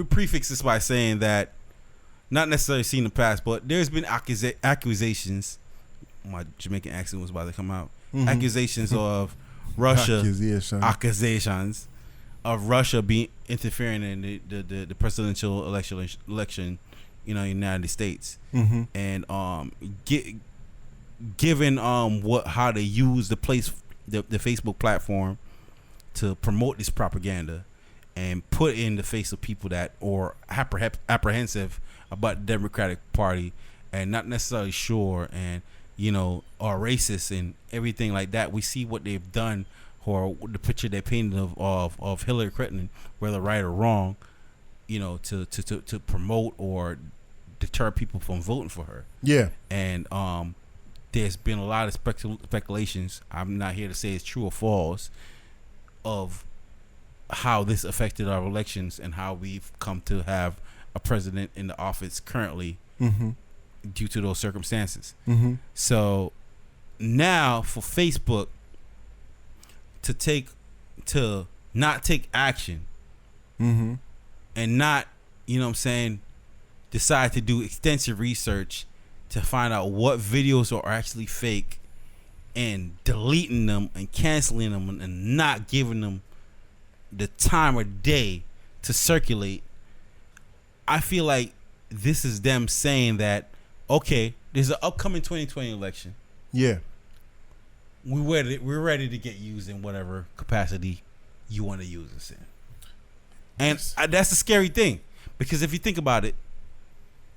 prefix this by saying that not necessarily seen in the past, but there's been accusations. My Jamaican accent was about to come out. Mm-hmm. Accusations of Russia. Accusations of Russia being interfering in the presidential election, in the United States, and given how they use the Facebook platform to promote this propaganda and put in the face of people that are apprehensive about the Democratic Party and not necessarily sure and are racist and everything like that. We see what they've done, or the picture they painted of Hillary Clinton, whether right or wrong, to promote or deter people from voting for her. Yeah. And there's been a lot of speculations. I'm not here to say it's true or false, of how this affected our elections and how we've come to have a president in the office currently due to those circumstances. So now for Facebook to not take action and not, decide to do extensive research to find out what videos are actually fake and deleting them and canceling them and not giving them the time of day to circulate. I feel like this is them saying that, okay, there's an upcoming 2020 election. Yeah. We're ready to get used in whatever capacity you want to use us in. And that's the scary thing, because if you think about it,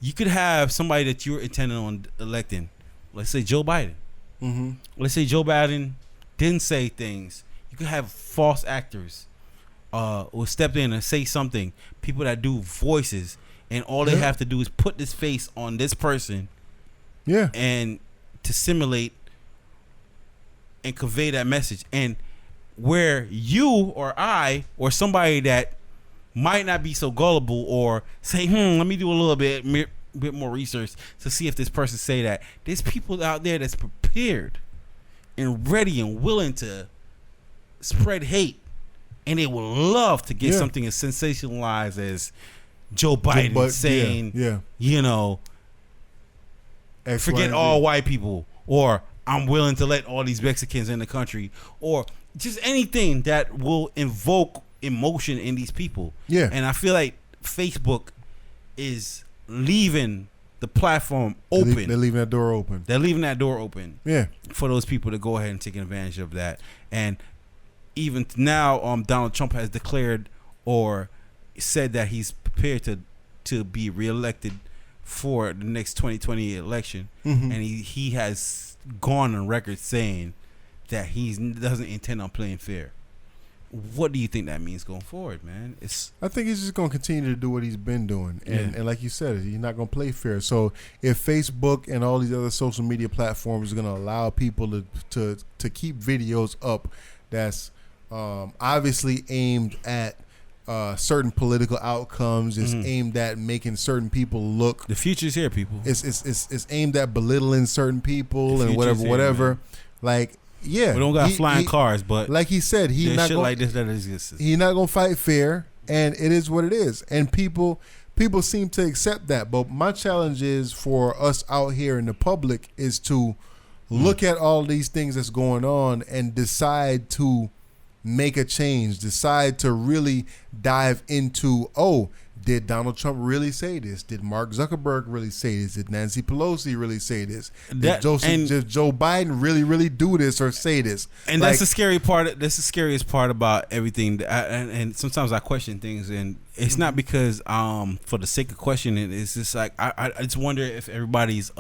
you could have somebody that you're intending on electing. Let's say Joe Biden. Mm-hmm. Let's say Joe Biden didn't say things. You could have false actors will step in and say something. People that do voices, and all they have to do is put this face on this person. Yeah. And to simulate and convey that message. And where you or I or somebody that might not be so gullible or say, let me do a little bit more research to see if this person say that. There's people out there that's prepared and ready and willing to spread hate, and they would love to get something as sensationalized as Joe Biden saying, you know, forget all white people, or I'm willing to let all these Mexicans in the country, or just anything that will invoke emotion in these people. Yeah. And I feel like Facebook is leaving the platform open. They're leaving that door open. They're leaving that door open. Yeah. For those people to go ahead and take advantage of that. And even now, Donald Trump has declared or said that he's prepared to be reelected for the next 2020 election. Mm-hmm. And he has gone on record saying that he doesn't intend on playing fair. What do you think that means going forward, man? I think he's just going to continue to do what he's been doing. And like you said, he's not going to play fair. So if Facebook and all these other social media platforms are going to allow people to keep videos up that's obviously aimed at certain political outcomes, is aimed at making certain people look. The future's here, people. It's aimed at belittling certain people and whatever. Man. Like, yeah, we don't got flying cars, but like he said, he's not shit gonna, like this that exists. He's not gonna fight fair, and it is what it is. And people seem to accept that. But my challenge is for us out here in the public is to look at all these things that's going on and decide to make a change. Decide to really dive into, did Donald Trump really say this? Did Mark Zuckerberg really say this? Did Nancy Pelosi really say this? Did Joe Biden really do this or say this? And that's the scary part. That's the scariest part about everything. And sometimes I question things, and it's not because for the sake of questioning. It's just like I just wonder if everybody's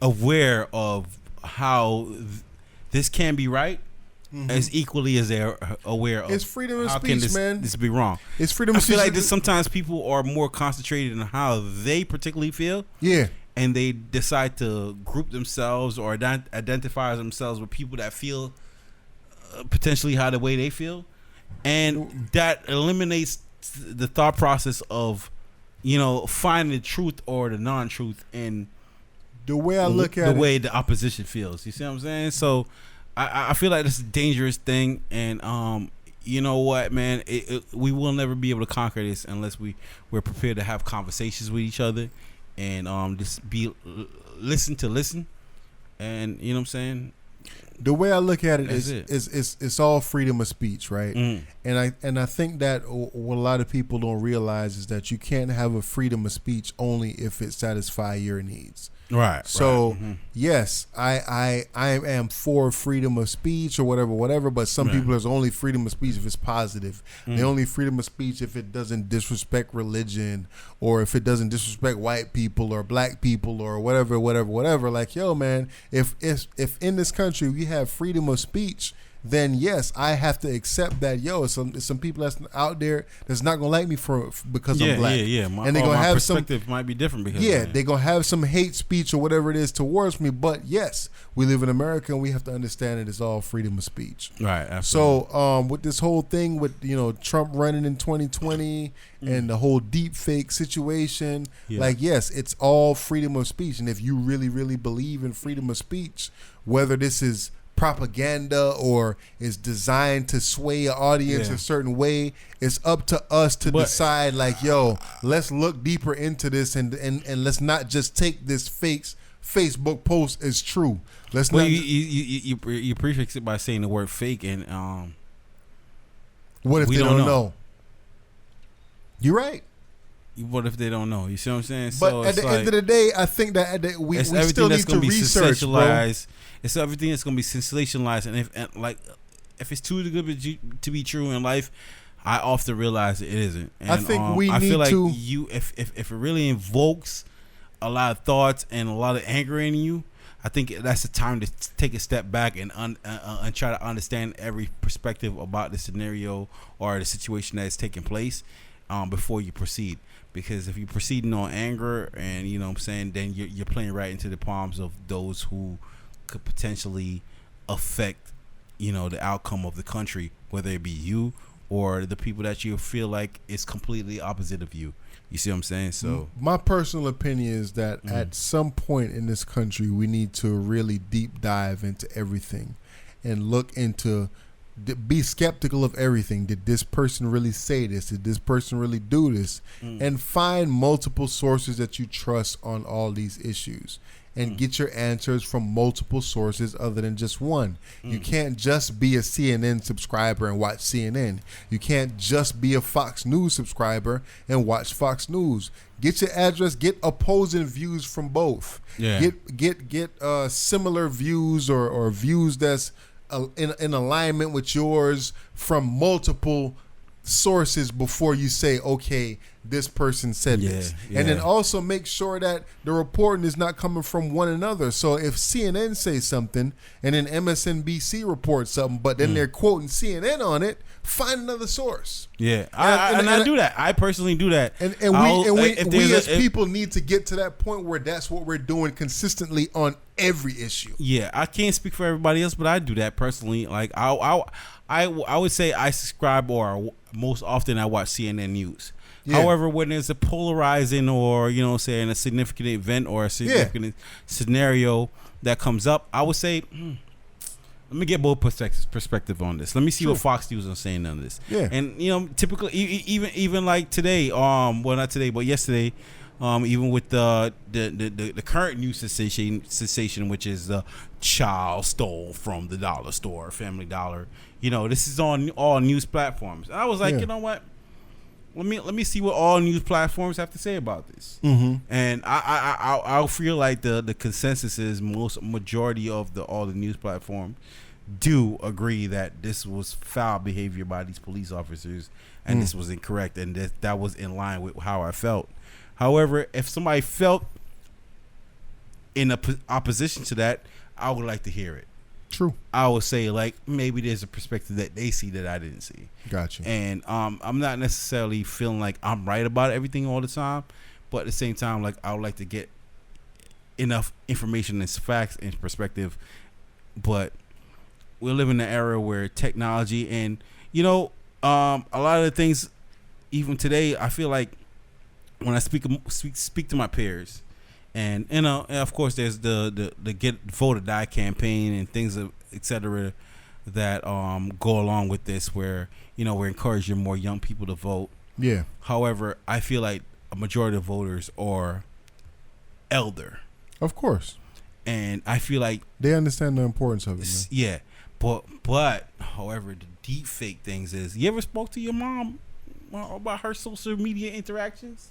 aware of how this can be right. Mm-hmm. As equally as they're aware of. It's freedom of speech, man. This be wrong. It's freedom of speech. I feel like sometimes people are more concentrated on how they particularly feel. Yeah. And they decide to group themselves or identify themselves with people that feel potentially how the way they feel. And that eliminates the thought process of, finding the truth or the non-truth in the way I look at the way the opposition feels. You see what I'm saying? So I feel like this is a dangerous thing, and you know what, man? We will never be able to conquer this unless we're prepared to have conversations with each other, and just listen, and you know what I'm saying. The way I look at it is it's all freedom of speech, right? Mm. And I think that what a lot of people don't realize is that you can't have a freedom of speech only if it satisfies your needs. Right. So yes, I am for freedom of speech or whatever. But some people, there's only freedom of speech if it's positive. The only freedom of speech if it doesn't disrespect religion, or if it doesn't disrespect white people or black people or whatever. Like, yo, man, if in this country we have freedom of speech, then yes, I have to accept that. Some people that's out there that's not gonna like me because I'm black. And they're gonna have perspective might be different because they're gonna have some hate speech or whatever it is towards me. But yes, we live in America and we have to understand that it's all freedom of speech. Right. Absolutely. So with this whole thing with Trump running in 2020 and the whole deep fake situation, like, yes, it's all freedom of speech. And if you really believe in freedom of speech, whether this is propaganda or is designed to sway an audience a certain way, it's up to us to decide, like, let's look deeper into this and let's not just take this fake Facebook post as true. Let's not. You prefix it by saying the word fake, and what if they don't know? You're right. What if they don't know? You see what I'm saying? But so at the end of the day, I think that we still need to research, bro. It's everything that's gonna be sensationalized, and if it's too good to be true in life, I often realize it isn't. And, I think we I need feel like to. if it really invokes a lot of thoughts and a lot of anger in you, I think that's the time to take a step back and try to understand every perspective about the scenario or the situation that is taking place before you proceed. Because if you're proceeding on anger and, you know what I'm saying, then you're playing right into the palms of those who could potentially affect, you know, the outcome of the country, whether it be you or the people that you feel like is completely opposite of you. You see what I'm saying? So my personal opinion is that at some point in this country, we need to really deep dive into everything and look into, be skeptical of everything. Did this person really say this? Did this person really do this? And find multiple sources that you trust on all these issues and get your answers from multiple sources other than just one. You can't just be a CNN subscriber and watch CNN. You can't just be a Fox News subscriber and watch Fox News. Get your address, get opposing views from both. Yeah. Get similar views or views that's in alignment with yours from multiple sources before you say, okay, this person said this. And then also make sure that the reporting is not coming from one another. So if CNN says something and then MSNBC reports something, but then they're quoting CNN on it, find another source. Yeah, I do that. I personally do that. And we as people need to get to that point where that's what we're doing consistently on every issue. Yeah, I can't speak for everybody else, but I do that personally. Like I would say I subscribe, or most often I watch CNN News. Yeah. However, when there's a polarizing or, you know, saying a significant event or a significant scenario that comes up, I would say, let me get both perspective on this. Let me see what Fox News is saying on this. Yeah. And, you know, typically, even like today, well, not today, but yesterday, even with the current news sensation, which is the child stole from the dollar store, Family Dollar. You know, this is on all news platforms. And I was like, you know what? Let me see what all news platforms have to say about this. And I feel like the consensus is majority of all the news platforms do agree that this was foul behavior by these police officers, and this was incorrect, and that was in line with how I felt. However, if somebody felt in opposition to that, I would like to hear it. True. I would say, like, maybe there's a perspective that they see that I didn't see. Gotcha. And I'm not necessarily feeling like I'm right about everything all the time, but at the same time, like, I would like to get enough information and facts and perspective. But we live in an era where technology and, you know, a lot of the things, even today, I feel like when I speak to my peers, and, you know, and of course there's the Get Vote or Die campaign and things, etc., that go along with this, where, you know, we're encouraging more young people to vote. Yeah. However, I feel like a majority of voters are elder. Of course. And I feel like they understand the importance of it, man. Yeah. But however, the deep fake things is, you ever spoke to your mom about her social media interactions?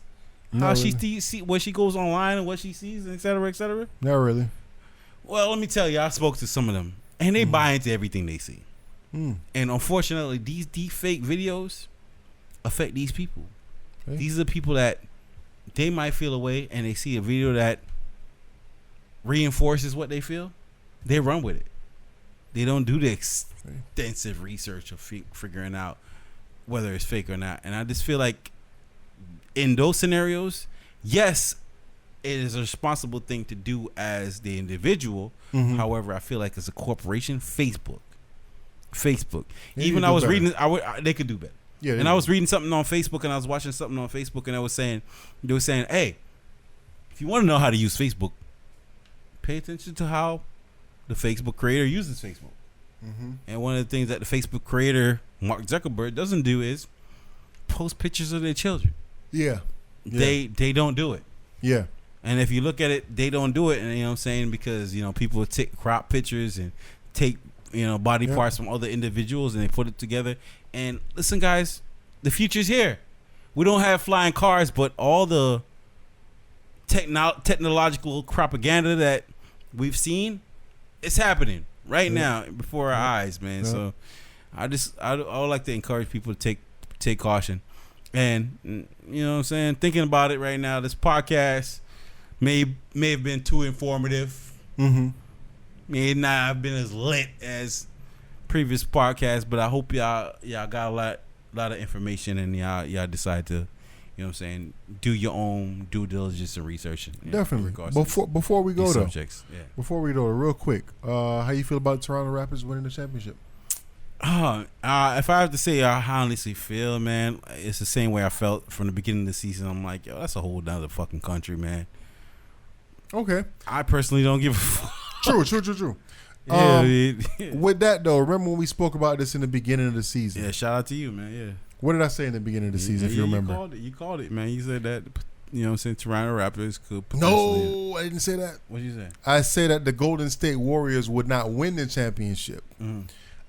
How she see what she goes online and what she sees, et cetera, et cetera? Not really. Well, let me tell you, I spoke to some of them, and they buy into everything they see. And unfortunately, these deep fake videos affect these people. Okay. These are the people that they might feel a way, and they see a video that reinforces what they feel. They run with it. They don't do the extensive research of figuring out whether it's fake or not. And I just feel like in those scenarios, yes, it is a responsible thing to do as the individual. However, I feel like as a corporation, Facebook. Even I was reading, they could do better. Yeah, and I was reading something on Facebook, and I was watching something on Facebook, and they were saying, hey, if you want to know how to use Facebook, pay attention to how the Facebook creator uses Facebook. And one of the things that the Facebook creator, Mark Zuckerberg, doesn't do is post pictures of their children. Yeah. They don't do it. Yeah. And if you look at it, they don't do it, and you know what I'm saying, because, you know, people take crop pictures and take, you know, body parts from other individuals, and they put it together. And listen, guys, the future's here. We don't have flying cars, but all the technological propaganda that we've seen, it's happening right now before our eyes, man. So I would like to encourage people to take caution. And you know what I'm saying? Thinking about it right now, this podcast may have been too informative. Mm-hmm. May not have been as lit as previous podcasts, but I hope y'all got a lot of information and y'all decide to, you know what I'm saying, do your own due diligence and research. Definitely. Before we go though, subjects. Yeah. Before we go, real quick, how you feel about Toronto Raptors winning the championship? If I have to say how I honestly feel, man, it's the same way I felt from the beginning of the season. I'm like, yo, that's a whole nother fucking country, man. Okay. I personally don't give a fuck. True. Yeah, with that though, remember when we spoke about this in the beginning of the season? Yeah, shout out to you, man. Yeah. What did I say in the beginning of the season, if you remember? You called it, man. You said that, you know what I'm saying, Toronto Raptors could potentially... No, I didn't say that. What did you say? I said that the Golden State Warriors would not win the championship. Mm-hmm.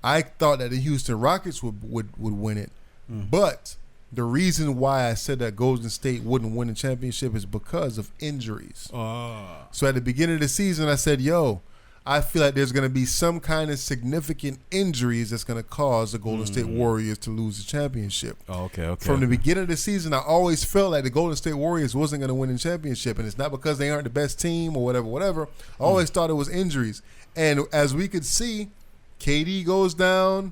I thought that the Houston Rockets would win it. Mm. But the reason why I said that Golden State wouldn't win the championship is because of injuries. So at the beginning of the season, I said, yo, I feel like there's going to be some kind of significant injuries that's going to cause the Golden State Warriors to lose the championship. Oh, okay. From the beginning of the season, I always felt like the Golden State Warriors wasn't going to win the championship. And it's not because they aren't the best team or whatever. I always thought it was injuries. And as we could see, KD goes down,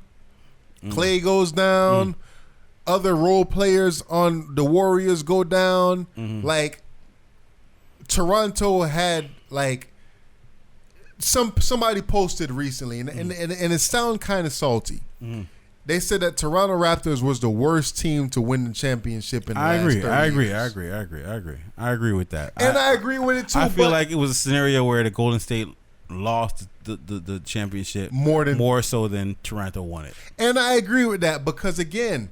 Clay goes down, other role players on the Warriors go down. Like, Toronto had, like, somebody posted recently, and it sounded kind of salty. They said that Toronto Raptors was the worst team to win the championship in the last 30 years. I agree with that. And I agree with it too. I feel like it was a scenario where the Golden State lost the championship more so than Toronto won it. And I agree with that because, again,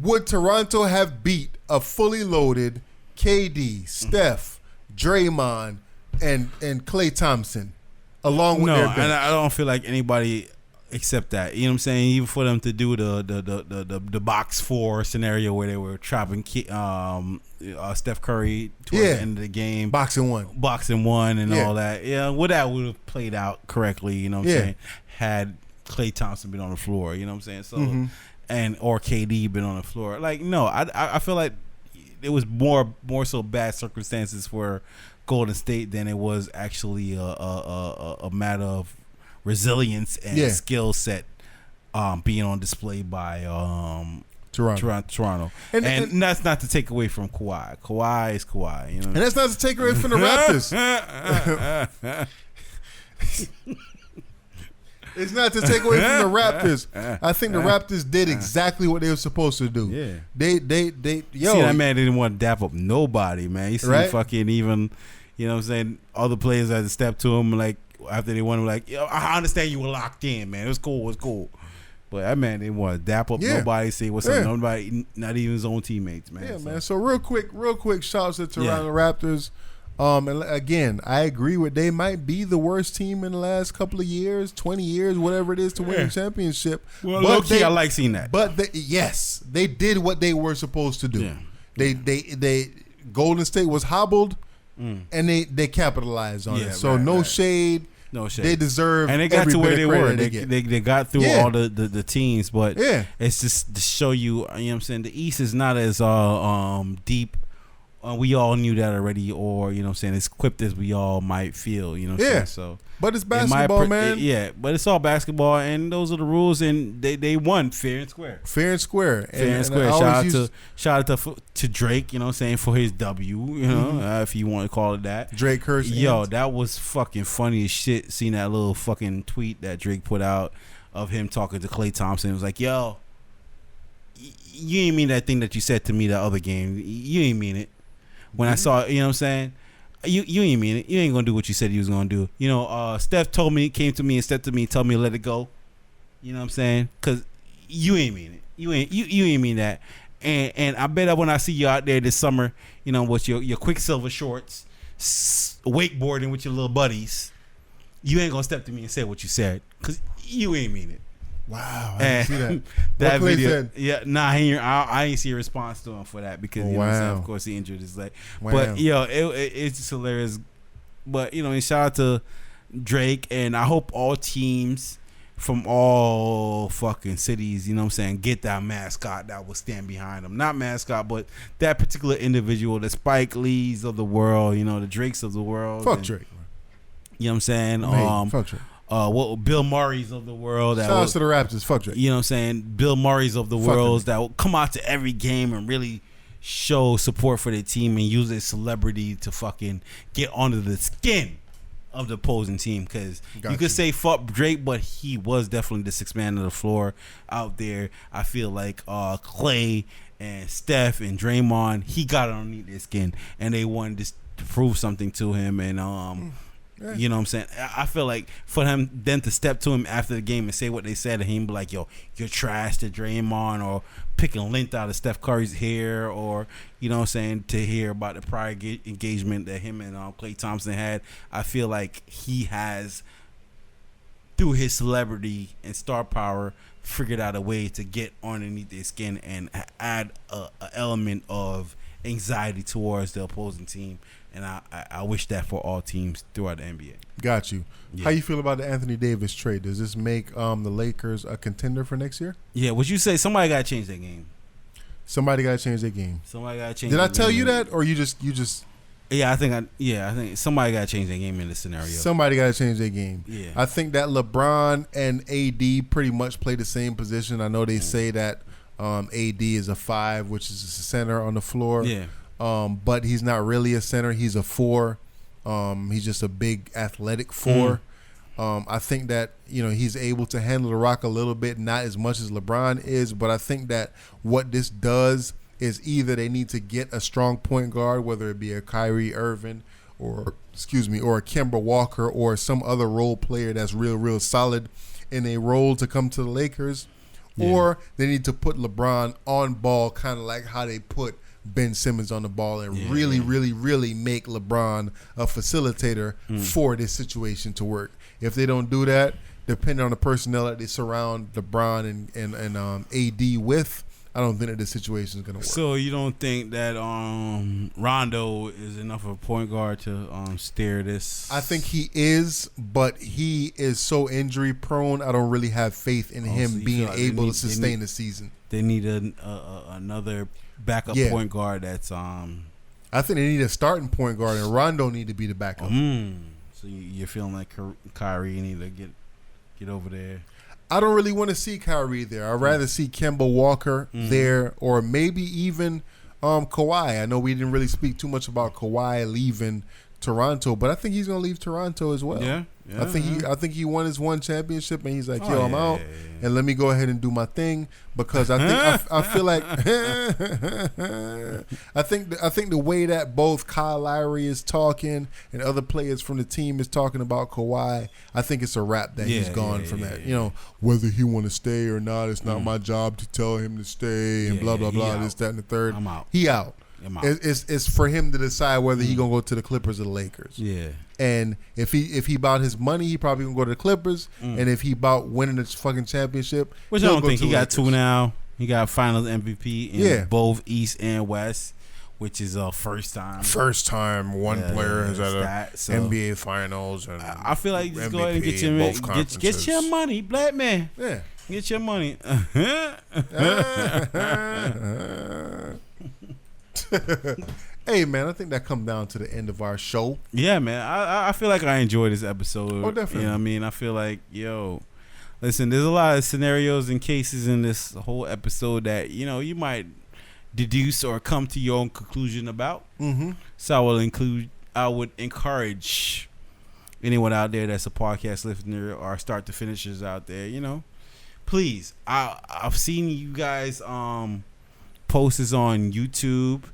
would Toronto have beat a fully loaded KD, Steph, Draymond, and Klay Thompson along with their bench? And I don't feel like anybody accept that. You know what I'm saying? Even for them to do the box four scenario where they were trapping Steph Curry towards the end of the game, boxing one, and all that. Yeah, well, that would have played out correctly. You know what I'm saying? Had Klay Thompson been on the floor, you know what I'm saying? So or KD been on the floor. Like, no, I feel like it was more so bad circumstances for Golden State than it was actually a matter of resilience and skill set being on display by Toronto. And that's not to take away from Kawhi. Kawhi is Kawhi. You know? And that's not to take away from the Raptors. It's not to take away from the Raptors. I think the Raptors did exactly what they were supposed to do. Yeah. They see, that man didn't want to dap up nobody, man. You see fucking even, you know what I'm saying, other players had to step to him like after they won, like, yo, I understand you were locked in, man. It was cool. But that man didn't want to dap up nobody, say what's up, nobody, not even his own teammates, man. Yeah, man. So real quick, shout out to Toronto Raptors. And again, I agree with they might be the worst team in the last couple of years, 20 years, whatever it is to win a championship. Well, low-key, I like seeing that. But they did what they were supposed to do. Yeah. They Golden State was hobbled, and they capitalized on it. So no shade. No shade. They deserve, and they got to where they were. They got through all the teams, but it's just to show you. You know what I'm saying? The East is not as deep. We all knew that already, or you know what I'm saying, as equipped as we all might feel, you know what I'm saying? So, but it's basketball, man. But it's all basketball, and those are the rules, and they won fair and square. Shout out to Drake, you know what I'm saying, for his W, you know, if you want to call it that. Drake Hurst. Yo, that was fucking funny as shit, seeing that little fucking tweet that Drake put out of him talking to Klay Thompson. It was like, yo, you ain't mean that thing that you said to me that other game. You ain't mean it. When I saw it, you know what I'm saying? You ain't mean it. You ain't gonna do what you said you was gonna do. You know, Steph came to me and said to me, tell me to let it go. You know what I'm saying? Cause you ain't mean it. You ain't mean that. And I bet that when I see you out there this summer, you know, with your Quicksilver shorts, wakeboarding with your little buddies, you ain't gonna step to me and say what you said. Cause you ain't mean it. Wow, I didn't see that. That video, I ain't see a response to him for that because you know, of course he injured his leg. But it's just hilarious. But you know, and shout out to Drake, and I hope all teams from all fucking cities, you know what I'm saying, get that mascot that will stand behind them. Not mascot, but that particular individual, the Spike Lees of the world, you know, the Drakes of the world. Fuck Drake. You know what I'm saying? Fuck Drake. What Bill Murray's of the world. Shout out to the Raptors. Fuck Drake. You know what I'm saying? Bill Murray's of the world that will come out to every game and really show support for their team and use their celebrity to fucking get under the skin of the opposing team, because you could say fuck Drake, but he was definitely the sixth man of the floor out there. I feel like Clay and Steph and Draymond, he got underneath their skin and they wanted to prove something to him, and you know what I'm saying? I feel like for them to step to him after the game and say what they said to him, be like, yo, you're trash to Draymond, or picking length out of Steph Curry's hair, or, you know what I'm saying, to hear about the prior engagement that him and Klay Thompson had. I feel like he has, through his celebrity and star power, figured out a way to get underneath their skin and add a element of anxiety towards the opposing team. And I wish that for all teams throughout the NBA. Got you. Yeah. How you feel about the Anthony Davis trade? Does this make the Lakers a contender for next year? Yeah, would you say somebody got to change their game? Somebody got to change their game. Somebody got to change. Did their I tell game. you that, or you just? Yeah, I think somebody got to change their game in this scenario. Somebody got to change their game. Yeah, I think that LeBron and AD pretty much play the same position. I know they say that AD is a 5, which is a center on the floor. Yeah. But he's not really a center. He's a 4. He's just a big athletic 4. I think that, you know, he's able to handle the rock a little bit, not as much as LeBron is. But I think that what this does is either they need to get a strong point guard, whether it be a Kyrie Irving or a Kemba Walker or some other role player that's real solid in a role to come to the Lakers, or they need to put LeBron on ball, kind of like how they put Ben Simmons on the ball, and really make LeBron a facilitator for this situation to work. If they don't do that, depending on the personnel that they surround LeBron and AD with, I don't think that this situation is going to work. So you don't think that Rondo is enough of a point guard to steer this? I think he is, but he is so injury prone. I don't really have faith in him being able to sustain the season. They need another backup point guard that's I think they need a starting point guard, and Rondo need to be the backup. So you're feeling like Kyrie need to get over there. I don't really want to see Kyrie there. I'd rather see Kemba Walker there, or maybe even Kawhi. I know we didn't really speak too much about Kawhi leaving Toronto, but I think he's going to leave Toronto as well. Yeah. I think he won his one championship, and he's like, I'm out, and let me go ahead and do my thing, because I think I feel like I think the way that both Kyle Lowry is talking and other players from the team is talking about Kawhi, I think it's a wrap that he's gone from that. You know, whether he want to stay or not, it's not my job to tell him to stay and blah blah blah. This, that, and the third. I'm out. He out. It's for him to decide whether he gonna go to the Clippers or the Lakers. Yeah. And if he bought his money, he probably gonna go to the Clippers. And if he bought winning the fucking championship, which I don't think he got 2 now. He got Finals MVP in both East and West, which is first time. First time one player has had a NBA Finals. And I feel like just go ahead and get your money, black man. Yeah, get your money. Hey man, I think that come down to the end of our show. Yeah, man. I feel like I enjoyed this episode. Oh, definitely. You know what I mean? I feel like, listen, there's a lot of scenarios and cases in this whole episode that, you might deduce or come to your own conclusion about. So I would encourage anyone out there that's a podcast listener or start to finishers out there, please. I've seen you guys posts on YouTube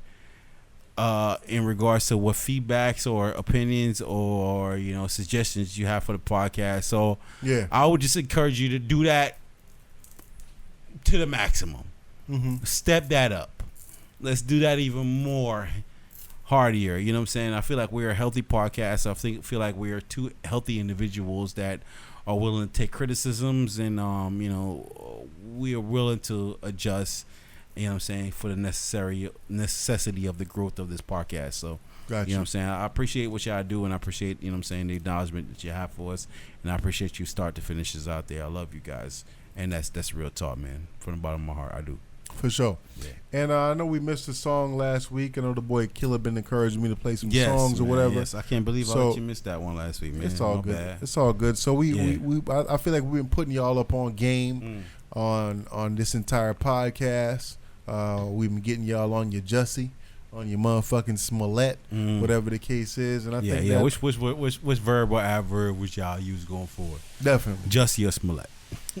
in regards to what feedbacks or opinions or suggestions you have for the podcast. So I would just encourage you to do that to the maximum. Step that up. Let's do that even more hardier. You know what I'm saying? I feel like we're a healthy podcast. I feel like we are 2 healthy individuals that are willing to take criticisms, and we are willing to adjust You know what I'm saying, for the necessity of the growth of this podcast. So. Gotcha. You know what I'm saying? I appreciate what y'all do, and I appreciate, you know what I'm saying, the acknowledgement that you have for us, and I appreciate you start to finishes out there. I love you guys, and that's real talk, man. From the bottom of my heart, I do. For sure. Yeah. And I know we missed a song last week. I know the boy Killer been encouraging me to play some songs or whatever. Yes, I can't believe I let you miss that one last week, man. It's all good. Bad. It's all good. So I feel like we've been putting y'all up on game on this entire podcast. We've been getting y'all on your Jussie, on your motherfucking Smollett, whatever the case is. And I think that which verb or adverb would y'all use going forward? Definitely. Jussie or Smollett.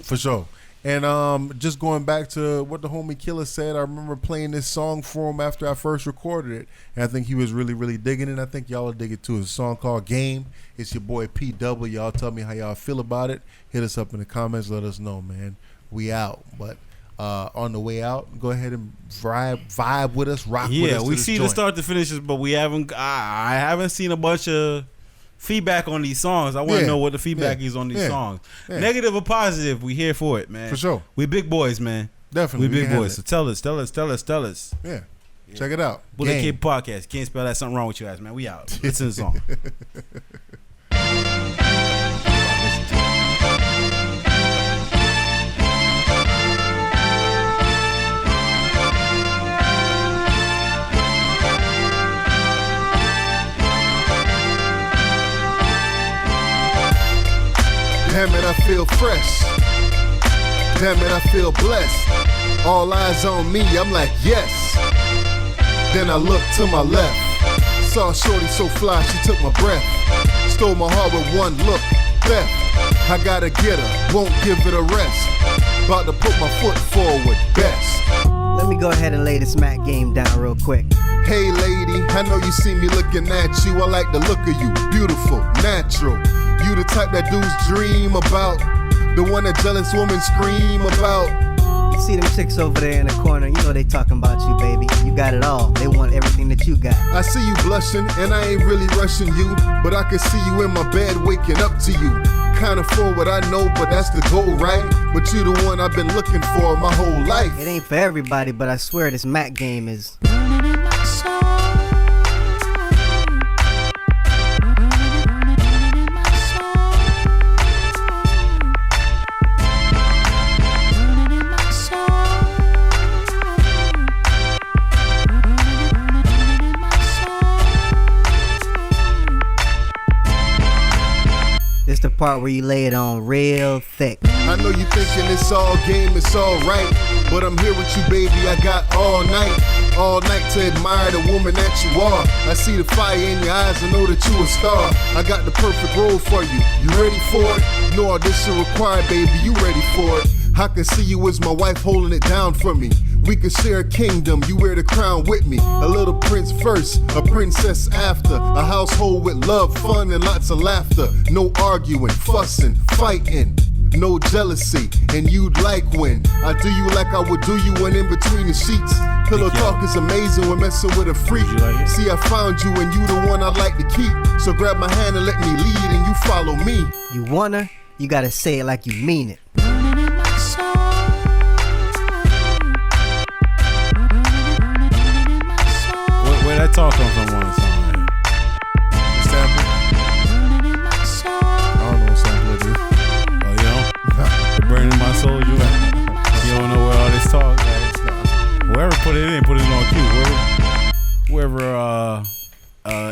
For sure. And just going back to what the homie Killer said, I remember playing this song for him after I first recorded it, and I think he was really, really digging it. I think y'all will dig it too. It's a song called Game. It's your boy P-Double. Y'all tell me how y'all feel about it. Hit us up in the comments. Let us know, man. We out. But on the way out, go ahead and vibe with us, rock with us. Yeah, we see the start to finishes, but we haven't. I haven't seen a bunch of feedback on these songs. I want to know what the feedback is on these songs. Yeah. Negative or positive, we here for it, man. For sure. We big boys, man. Definitely. We big boys. So tell us. Yeah. Check it out. Bullet Kid Podcast. Can't spell that. Something wrong with you guys, man. We out. Listen to the song. Damn it, I feel fresh. Damn it, I feel blessed. All eyes on me, I'm like, yes. Then I looked to my left. Saw shorty so fly, she took my breath. Stole my heart with one look. Theft. I gotta get her, won't give it a rest. About to put my foot forward, best. Let me go ahead and lay this Mac game down real quick. Hey lady, I know you see me looking at you. I like the look of you, beautiful, natural. You the type that dudes dream about, the one that jealous women scream about. You see them chicks over there in the corner, you know they talking about you, baby. You got it all, they want everything that you got. I see you blushing, and I ain't really rushing you, but I can see you in my bed waking up to you. Kinda forward, I know, but that's the goal, right? But you the one I've been looking for my whole life. It ain't for everybody, but I swear this Mac game is It's the part where you lay it on real thick. I know you thinking it's all game, it's all right, but I'm here with you, baby. I got all night to admire the woman that you are. I see the fire in your eyes, I know that you a star. I got the perfect role for you. You ready for it? No audition required, baby. You ready for it? I can see you as my wife holding it down for me. We could share a kingdom, you wear the crown with me. A little prince first, a princess after. A household with love, fun, and lots of laughter. No arguing, fussing, fighting. No jealousy, and you'd like when I do you like I would do you when in between the sheets. Pillow talk is amazing when messing with a freak. Like see, I found you and you the one I like to keep. So grab my hand and let me lead and you follow me. You wanna, you gotta say it like you mean it. Where that talk come from on the song, man? The sample? I don't know what sample it is. Oh, you know? Burning my soul, you don't know where all this talk, like, whoever put it in, put it on cue. Whoever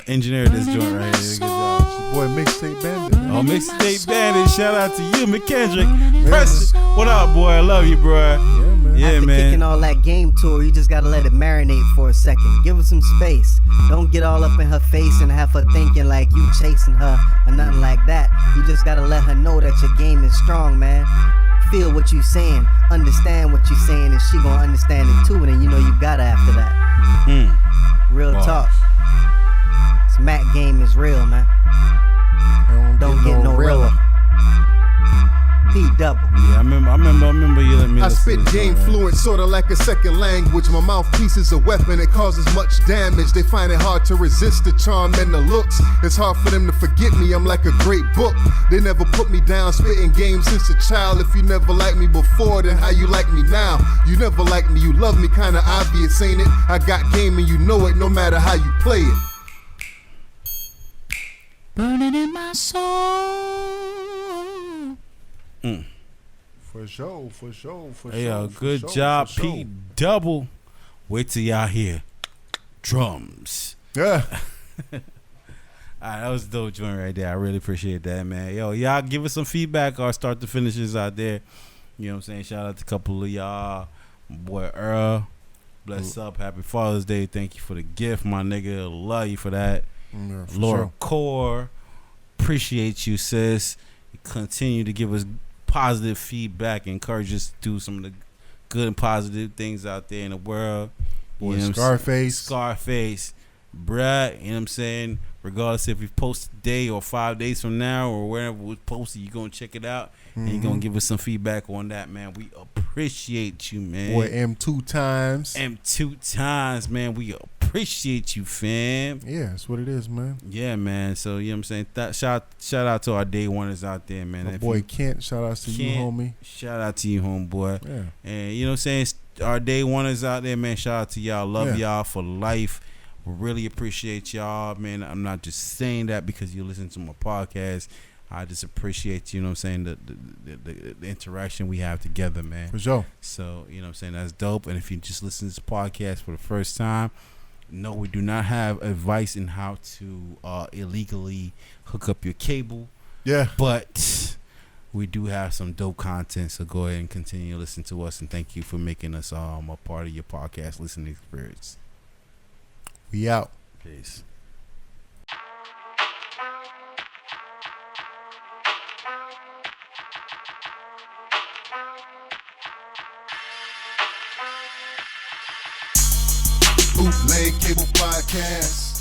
engineered this joint right here, good job. Boy, Mixtape Bandit. Oh, Mixtape Bandit, shout out to you, McKendrick. Preston, what up, boy? I love you, bro. Yeah, man. Yeah, after man. kicking all that game to her, you just gotta let it marinate for a second. Give her some space. Don't get all up in her face and have her thinking like you chasing her or nothing like that. You just gotta let her know that your game is strong, man. Feel what you saying, understand what you saying, and she gonna understand it too. And then you know you got her after that. Real talk. This Mac game is real, man. Don't get no realer. Pete double. Yeah, I remember you let me. I listen spit to game this, fluent, sorta like a second language. My mouthpiece is a weapon, it causes much damage. They find it hard to resist the charm and the looks. It's hard for them to forget me, I'm like a great book. They never put me down, spitting games since a child. If you never liked me before, then how you like me now? You never liked me, you love me, kinda obvious, ain't it? I got game and you know it, no matter how you play it. Burning in my soul. For sure. Hey, good job, Pete Double. Wait till y'all hear drums. Yeah. All right, that was a dope joint right there. I really appreciate that, man. Yo, y'all give us some feedback or start the finishes out there. You know what I'm saying? Shout out to a couple of y'all. My boy Earl. Bless up. Happy Father's Day. Thank you for the gift, my nigga. Love you for that. Yeah, for Laura sure. Core. Appreciate you, sis. You continue to give us positive feedback. Encourage us to do some of the good and positive things out there in the world. Boy, You know what I'm Scarface. Scarface, bruh, you know what I'm saying? Regardless if we post today or 5 days from now or wherever we post it, you're going to check it out and you're going to give us some feedback on that, man. We appreciate you, man. Boy, M2 times. M2 times, man. We appreciate you, fam. Yeah, that's what it is, man. Yeah, man. So, you know what I'm saying? Shout out to our day oneers out there, man. My If boy you- Kent, shout outs to you, Kent, homie. Shout out to you, homeboy. Yeah. And you know what I'm saying? Our day oneers out there, man. Shout out to y'all. Love Yeah. y'all for life. Really appreciate y'all, man. I'm not just saying that because you listen to my podcast. I just appreciate, you know what I'm saying, the interaction we have together, man. For sure. So, you know what I'm saying, that's dope. And if you just listen to this podcast for the first time, no, we do not have advice in how to illegally hook up your cable. Yeah. But we do have some dope content, so go ahead and continue to listen to us. And thank you for making us a part of your podcast listening experience. We out. Peace. Bootleg Cable Podcast.